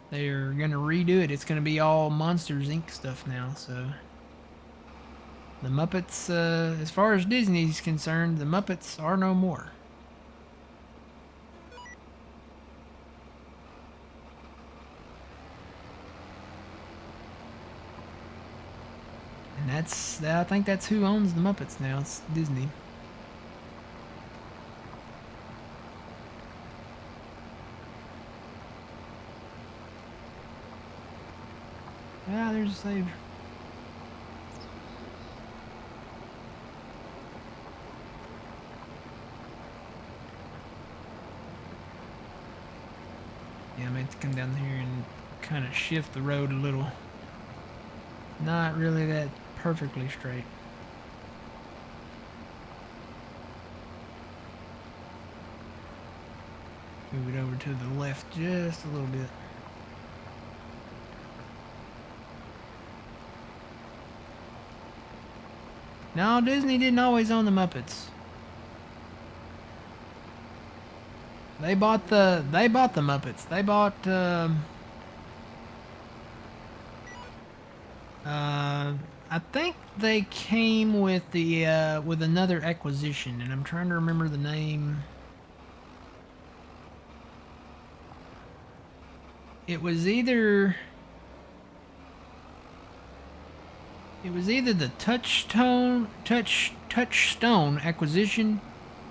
They're gonna redo it. It's gonna be all Monsters Inc. stuff now, so the Muppets, as far as Disney's concerned, the Muppets are no more. And I think that's who owns the Muppets now. It's Disney. Ah, there's a save. Yeah, I meant to come down here and kind of shift the road a little. Not really that perfectly straight. Move it over to the left just a little bit. No, Disney didn't always own the Muppets. They bought the Muppets. They bought I think they came with the with another acquisition, and I'm trying to remember the name. It was either the Touchstone acquisition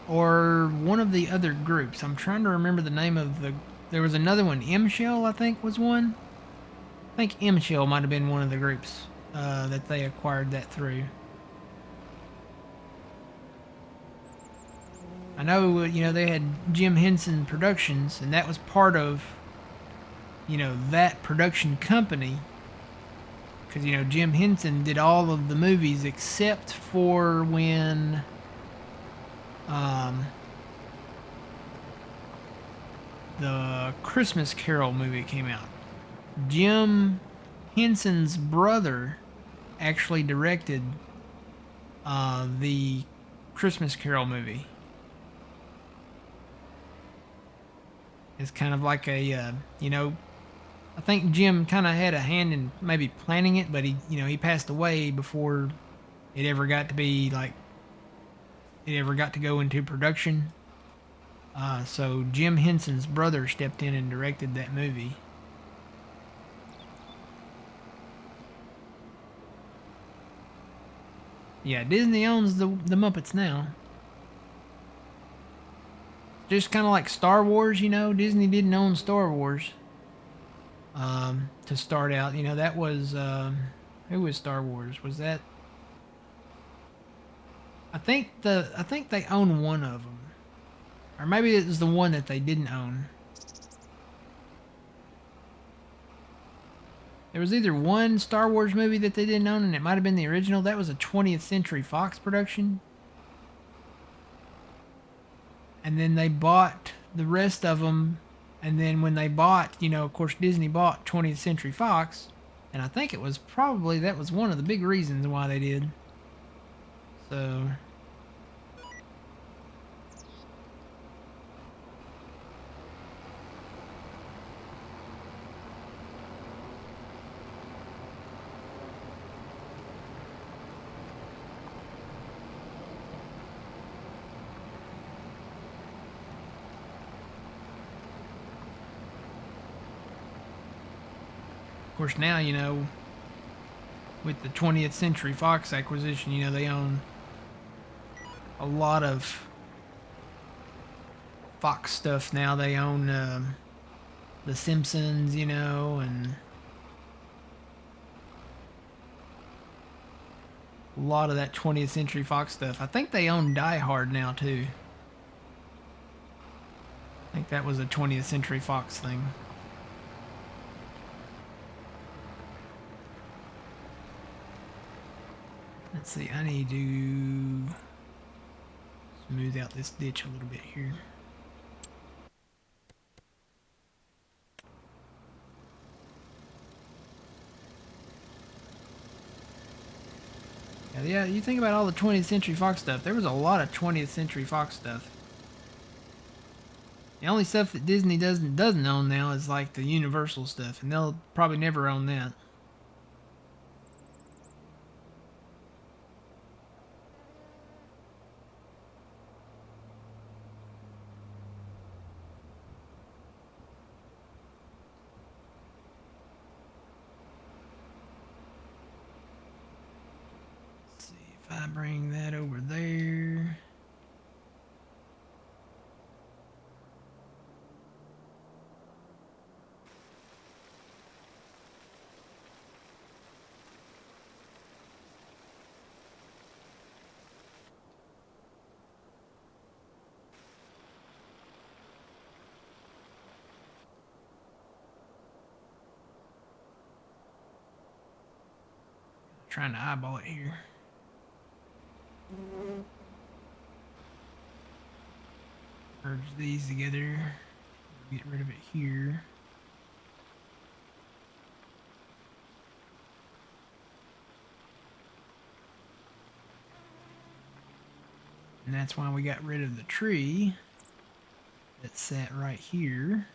or one of the other groups. I'm trying to remember the name of the. There was another one. M Shell, I think, was one. I think M Shell might have been one of the groups that they acquired that through. I know, you know, they had Jim Henson Productions, and that was part of, you know, that production company. Because, you know, Jim Henson did all of the movies except for when the Christmas Carol movie came out. Jim Henson's brother actually directed the Christmas Carol movie. It's kind of like a, you know, I think Jim kind of had a hand in maybe planning it, but he, you know, he passed away before it ever got to be like, it ever got to go into production. So Jim Henson's brother stepped in and directed that movie. Yeah, Disney owns the Muppets now. Just kind of like Star Wars, you know. Disney didn't own Star Wars. To start out, you know, that was who was Star Wars? Was that? I think they own one of them, or maybe it was the one that they didn't own. There was either one Star Wars movie that they didn't own, and it might have been the original. That was a 20th Century Fox production. And then they bought the rest of them. And then when they bought, you know, of course, Disney bought 20th Century Fox. And I think it was probably, that was one of the big reasons why they did. So, of course, now, you know, with the 20th Century Fox acquisition, you know, they own a lot of Fox stuff now. They own The Simpsons, you know, and a lot of that 20th Century Fox stuff. I think they own Die Hard now, too. I think that was a 20th Century Fox thing. Let's see, I need to smooth out this ditch a little bit here. Yeah, you think about all the 20th Century Fox stuff. There was a lot of 20th Century Fox stuff. The only stuff that Disney doesn't own now is like the Universal stuff, and they'll probably never own that. Let's see if I bring that over there. Trying to eyeball it here. Merge these together. Get rid of it here. And that's why we got rid of the tree that sat right here.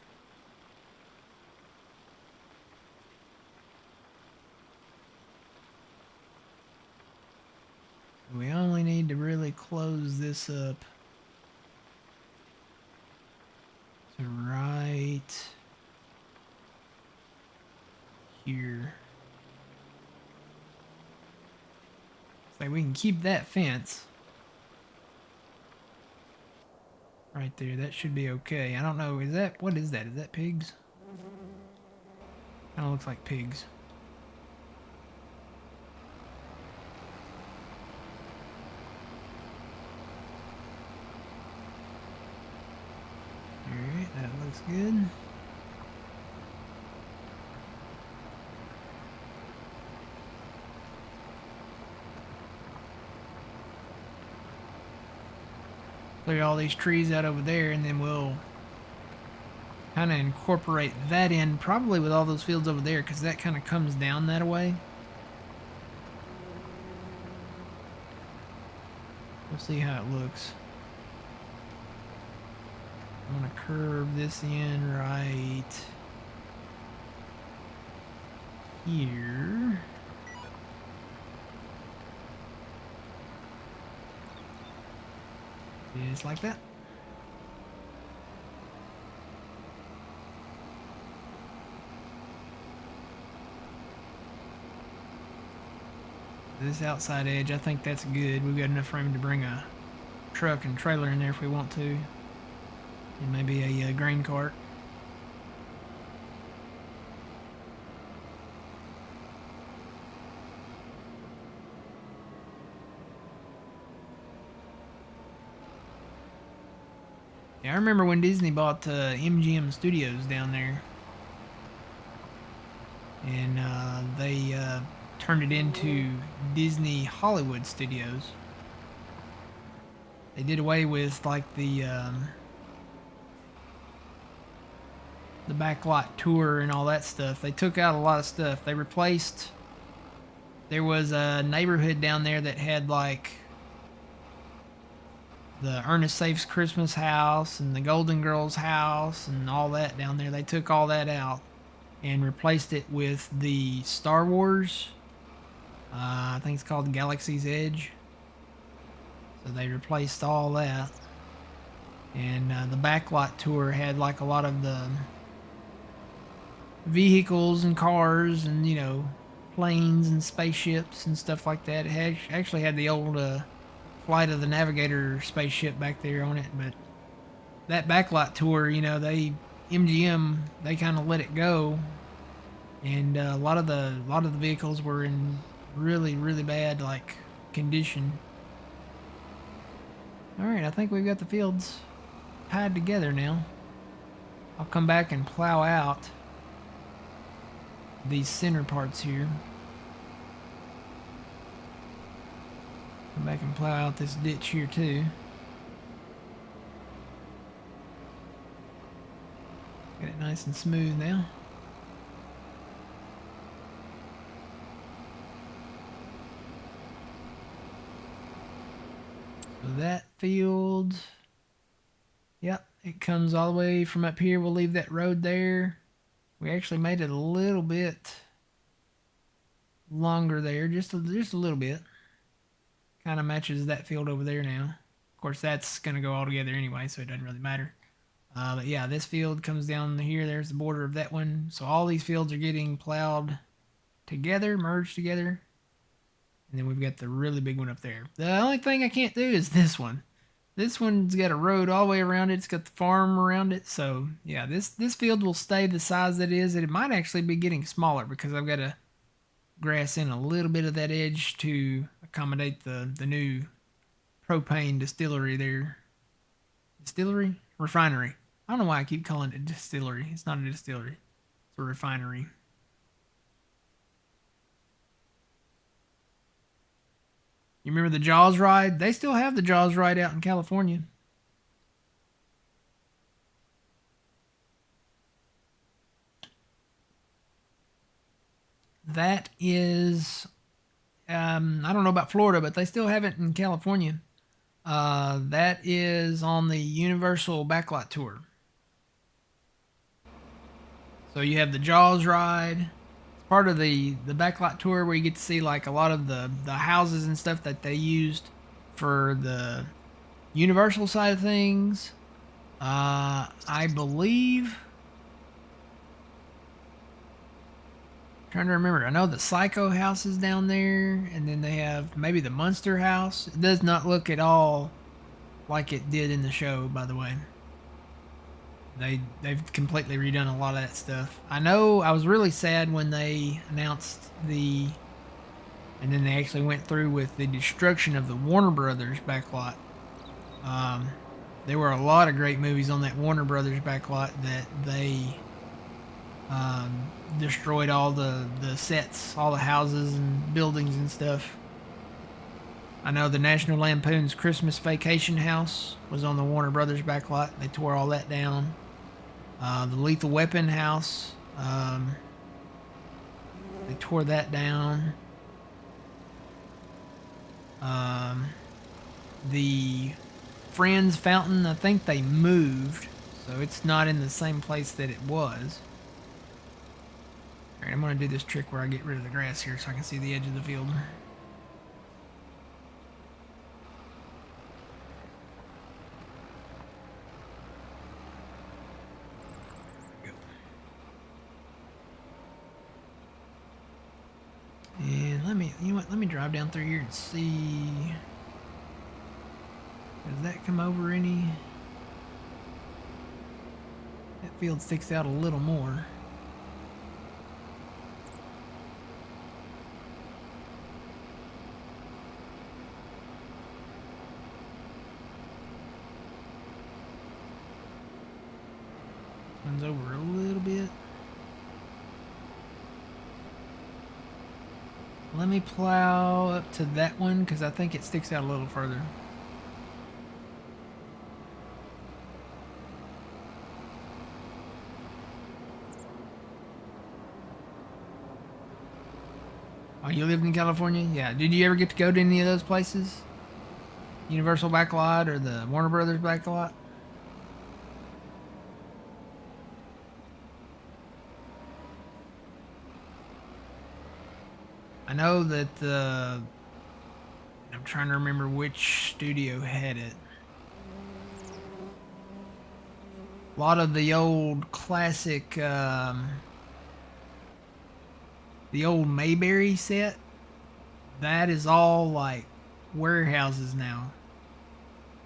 We only need to really close this up to right here. So we can keep that fence right there. That should be okay. I don't know. What is that? Is that pigs? Kind of looks like pigs. Alright, that looks good. Clear all these trees out over there, and then we'll kind of incorporate that in, probably with all those fields over there, because that kind of comes down that way. We'll see how it looks. I'm going to curve this in right here. Just like that. This outside edge, I think that's good. We've got enough room to bring a truck and trailer in there if we want to. And maybe a grain cart. Yeah, I remember when Disney bought MGM Studios down there. And they turned it into Disney Hollywood Studios. They did away with like the backlot tour and all that stuff. They took out a lot of stuff. They replaced. There was a neighborhood down there that had like the Ernest Saves Christmas house and the Golden Girls house and all that down there. They took all that out and replaced it with the Star Wars. I think it's called Galaxy's Edge. So they replaced all that. And the backlot tour had like a lot of the vehicles and cars and, you know, planes and spaceships and stuff like that. It had, actually had the old Flight of the Navigator spaceship back there on it. But that backlot tour, you know, MGM, they kind of let it go. And a lot of the vehicles were in really, really bad like condition. Alright, I think we've got the fields tied together now. I'll come back and plow out these center parts here. Come back and plow out this ditch here too. Get it nice and smooth now. that field. Yep, it comes all the way from up here. We'll leave that road there. We actually made it a little bit longer there, just a little bit. Kind of matches that field over there now. Of course, that's going to go all together anyway, so it doesn't really matter. But yeah, this field comes down here. There's the border of that one. So all these fields are getting plowed together, merged together. And then we've got the really big one up there. The only thing I can't do is this one. This one's got a road all the way around it. It's got the farm around it. So yeah, this field will stay the size that it is. It might actually be getting smaller because I've got to grass in a little bit of that edge to accommodate the new propane distillery there. Distillery? Refinery. I don't know why I keep calling it a distillery. It's not a distillery. It's a refinery. You remember the Jaws ride? They still have the Jaws ride out in California. That is, I don't know about Florida, but they still have it in California. That is on the Universal Backlot Tour. So you have the Jaws ride. It's part of the Backlot Tour where you get to see like a lot of the houses and stuff that they used for the Universal side of things. I believe. Trying to remember. I know the Psycho house is down there, and then they have maybe the Munster house. It does not look at all like it did in the show, by the way. They've completely redone a lot of that stuff. I know I was really sad when they announced and then they actually went through with the destruction of the Warner Brothers backlot. There were a lot of great movies on that Warner Brothers backlot that they destroyed all the sets, all the houses and buildings and stuff. I know the National Lampoon's Christmas Vacation house was on the Warner Brothers backlot. They tore all that down. The Lethal Weapon house, they tore that down. The Friends Fountain, I think they moved, so it's not in the same place that it was. Alright, I'm going to do this trick where I get rid of the grass here so I can see the edge of the field. And you know what, let me drive down through here and see. Does that come over any? That field sticks out a little more. This one's over a little bit. Let me plow up to that one because I think it sticks out a little further. Oh, you lived in California? Yeah. Did you ever get to go to any of those places? Universal Backlot or the Warner Brothers Backlot? I know that I'm trying to remember which studio had it. A lot of the old classic, the old Mayberry set, that is all like warehouses now.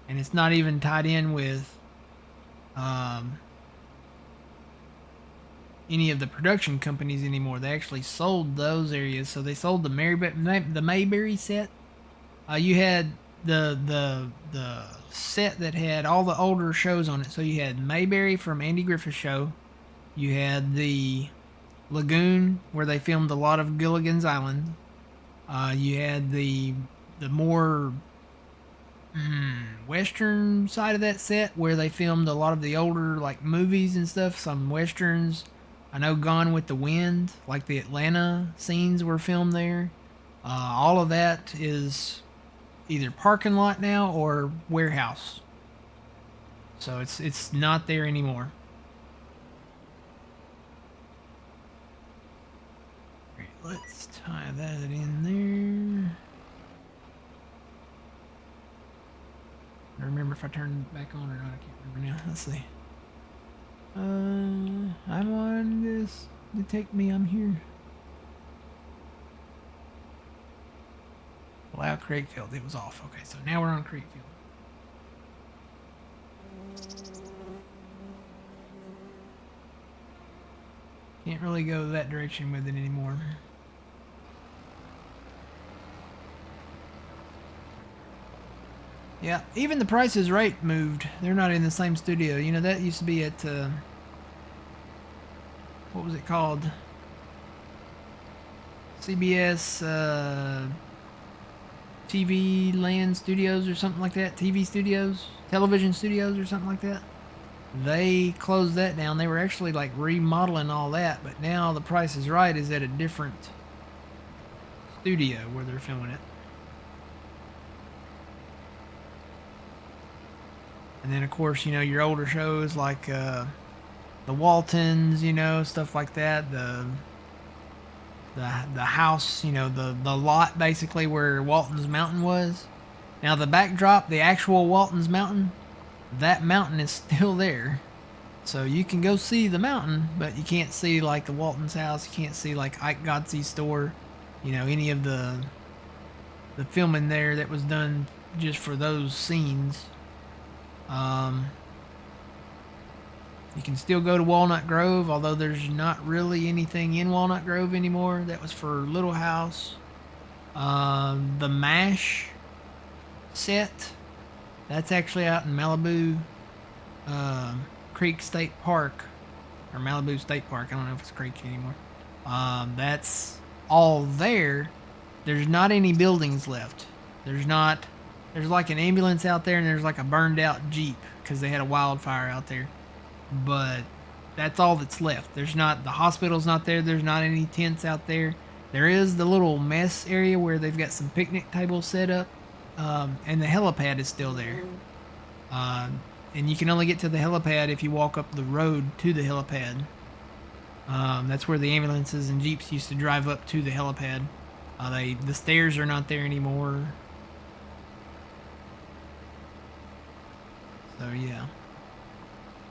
And it's not even tied in with any of the production companies anymore. They actually sold those areas. So they sold the Mayberry set. You had the set that had all the older shows on it. So you had Mayberry from Andy Griffith's show. You had the Lagoon where they filmed a lot of Gilligan's Island. You had the more western side of that set where they filmed a lot of the older like movies and stuff, some westerns. I know Gone with the Wind, like the Atlanta scenes were filmed there. All of that is either parking lot now or warehouse. So it's not there anymore. Alright, let's tie that in there. I don't remember if I turned it back on or not. I can't remember now. Let's see. I'm on this. Detect me. I'm here. Allow Craigfield. It was off. Okay, so now we're on Craigfield. Can't really go that direction with it anymore. Yeah, even the Price is Right moved. They're not in the same studio. You know, that used to be at, what was it called? CBS, TV Land Studios or something like that. TV Studios? Television Studios or something like that. They closed that down. They were actually like remodeling all that, but now the Price is Right is at a different studio where they're filming it. And then of course, you know, your older shows like the Waltons, you know, stuff like that. The house, you know, the lot basically where Walton's Mountain was. Now the backdrop, the actual Walton's Mountain, that mountain is still there. So you can go see the mountain, but you can't see like the Walton's house. You can't see like Ike Godsey's store. You know, any of the filming there that was done just for those scenes. You can still go to Walnut Grove, although there's not really anything in Walnut Grove anymore. That was for Little House. The MASH set, that's actually out in Malibu Creek State Park, or Malibu State Park. I don't know if it's Creek anymore. That's all there. There's not any buildings left. There's like an ambulance out there, and there's like a burned out Jeep because they had a wildfire out there. But that's all that's left. The hospital's not there. There's not any tents out there. There is the little mess area where they've got some picnic tables set up, and the helipad is still there. And you can only get to the helipad if you walk up the road to the helipad. That's where the ambulances and Jeeps used to drive up to the helipad. The stairs are not there anymore. So yeah.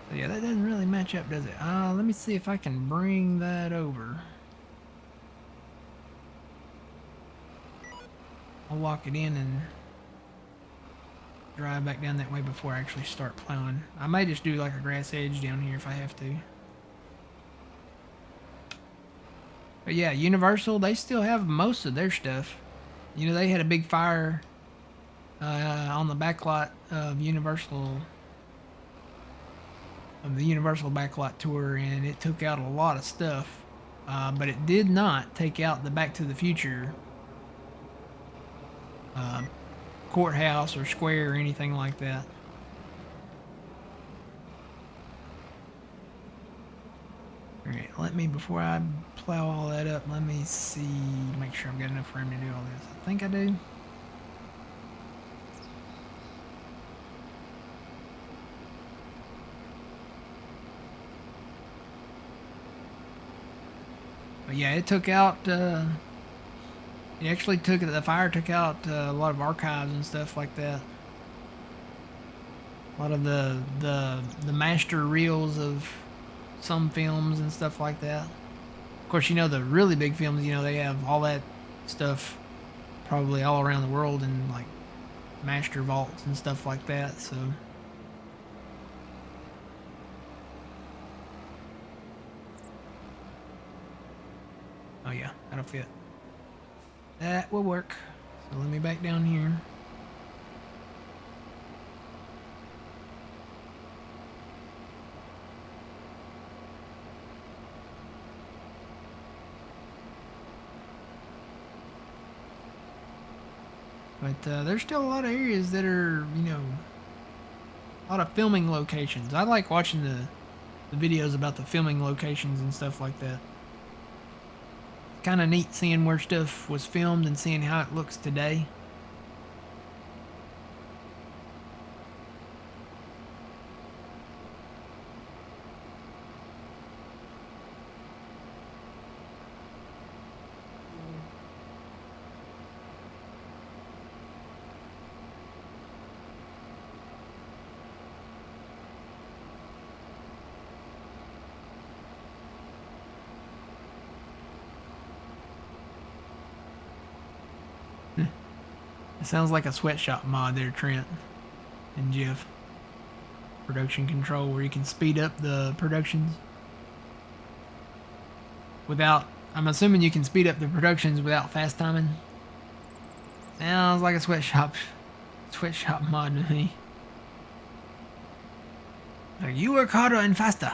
So yeah, that doesn't really match up, does it? Let me see if I can bring that over. I'll walk it in and drive back down that way before I actually start plowing. I may just do like a grass edge down here if I have to. But yeah, Universal, they still have most of their stuff. You know, they had a big fire on the back lot of Universal, of the Universal backlot tour, and it took out a lot of stuff, but it did not take out the Back to the Future courthouse or square or anything like that. Alright, before I plow all that up, let me see, make sure I've got enough room to do all this. I think I do. But yeah, it took out, the fire took out a lot of archives and stuff like that. A lot of the master reels of some films and stuff like that. Of course, you know, the really big films, you know, they have all that stuff probably all around the world in like master vaults and stuff like that, so. Oh yeah, that'll fit. That will work. So let me back down here. But there's still a lot of areas that are, you know, a lot of filming locations. I like watching the videos about the filming locations and stuff like that. Kind of neat seeing where stuff was filmed and seeing how it looks today. It sounds like a sweatshop mod there, Trent and Jeff. Production control, where you can speed up the productions without, I'm assuming you can speed up the productions without fast timing. Sounds like a sweatshop mod to me. Like, you work harder and faster.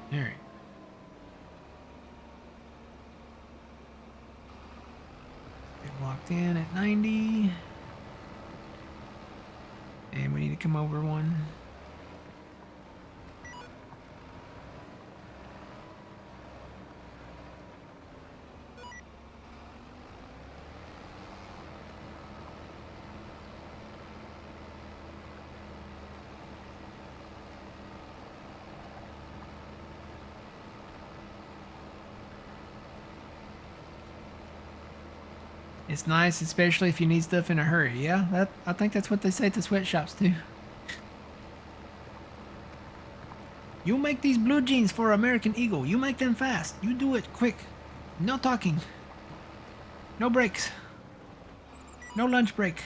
Alright. Get locked in at 90. And we need to come over one. It's nice, especially if you need stuff in a hurry. Yeah, I think that's what they say at the sweatshops too. You make these blue jeans for American Eagle. You make them fast. You do it quick. No talking. No breaks. No lunch break.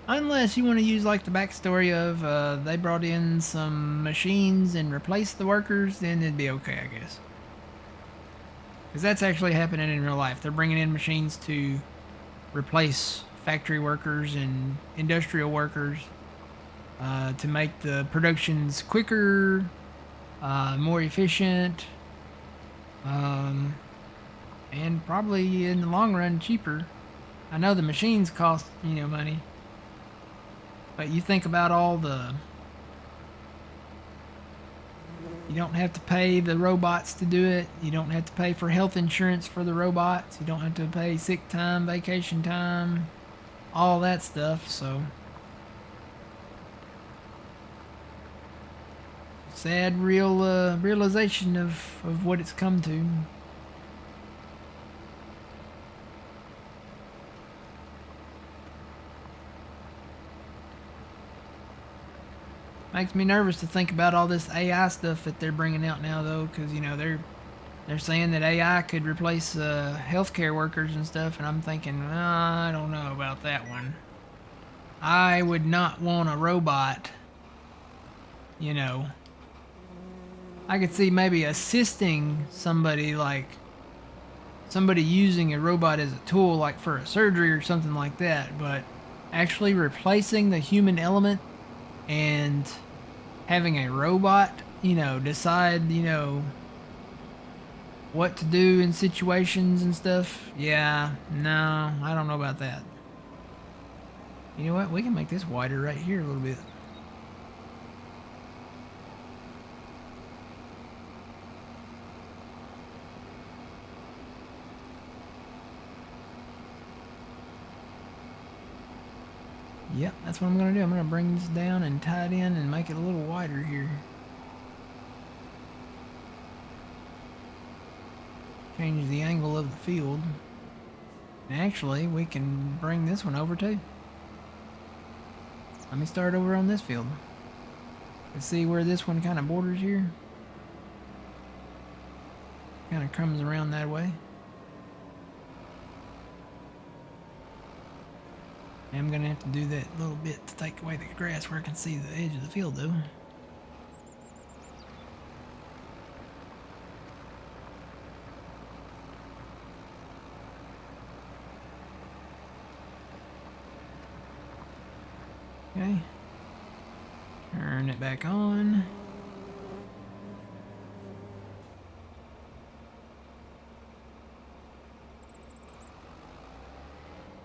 Unless you want to use like the backstory of they brought in some machines and replaced the workers, then it'd be okay, I guess. Because that's actually happening in real life. They're bringing in machines to replace factory workers and industrial workers to make the productions quicker, more efficient, and probably in the long run cheaper. I know the machines cost, money. But you think about all the... You don't have to pay the robots to do it. You don't have to pay for health insurance for the robots. You don't have to pay sick time, vacation time, all that stuff, so... Sad realization of what it's come to. Makes me nervous to think about all this AI stuff that they're bringing out now, though, because they're saying that AI could replace healthcare workers and stuff, and I'm thinking, I don't know about that one. I would not want a robot. I could see maybe assisting somebody, like somebody using a robot as a tool, like for a surgery or something like that, but actually replacing the human element and having a robot, decide, what to do in situations and stuff. Yeah, no, I don't know about that. You know what? We can make this wider right here a little bit. Yep, that's what I'm going to do. I'm going to bring this down and tie it in and make it a little wider here. Change the angle of the field. And actually, we can bring this one over too. Let me start over on this field. Let's see where this one kind of borders here. Kind of comes around that way. I'm gonna have to do that little bit to take away the grass where I can see the edge of the field though. Okay. Turn it back on.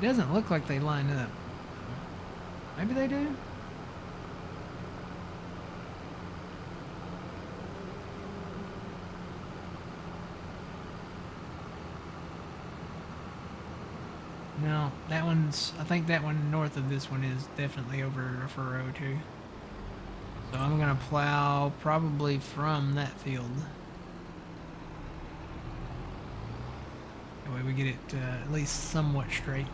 It doesn't look like they line up. Maybe they do? No, that one's, I think that one north of this one is definitely over a furrow too. So I'm gonna plow probably from that field. That way we get it at least somewhat straight.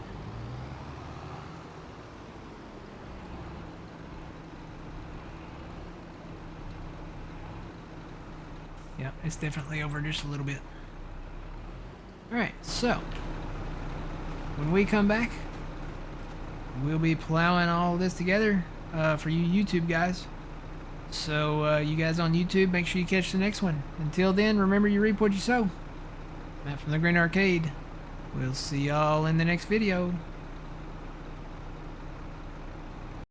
Yep, it's definitely over just a little bit. Alright, so when we come back, we'll be plowing all this together for you YouTube guys. So you guys on YouTube, make sure you catch the next one. Until then, remember you reap what you sow. Matt from the Green Arcade. We'll see y'all in the next video.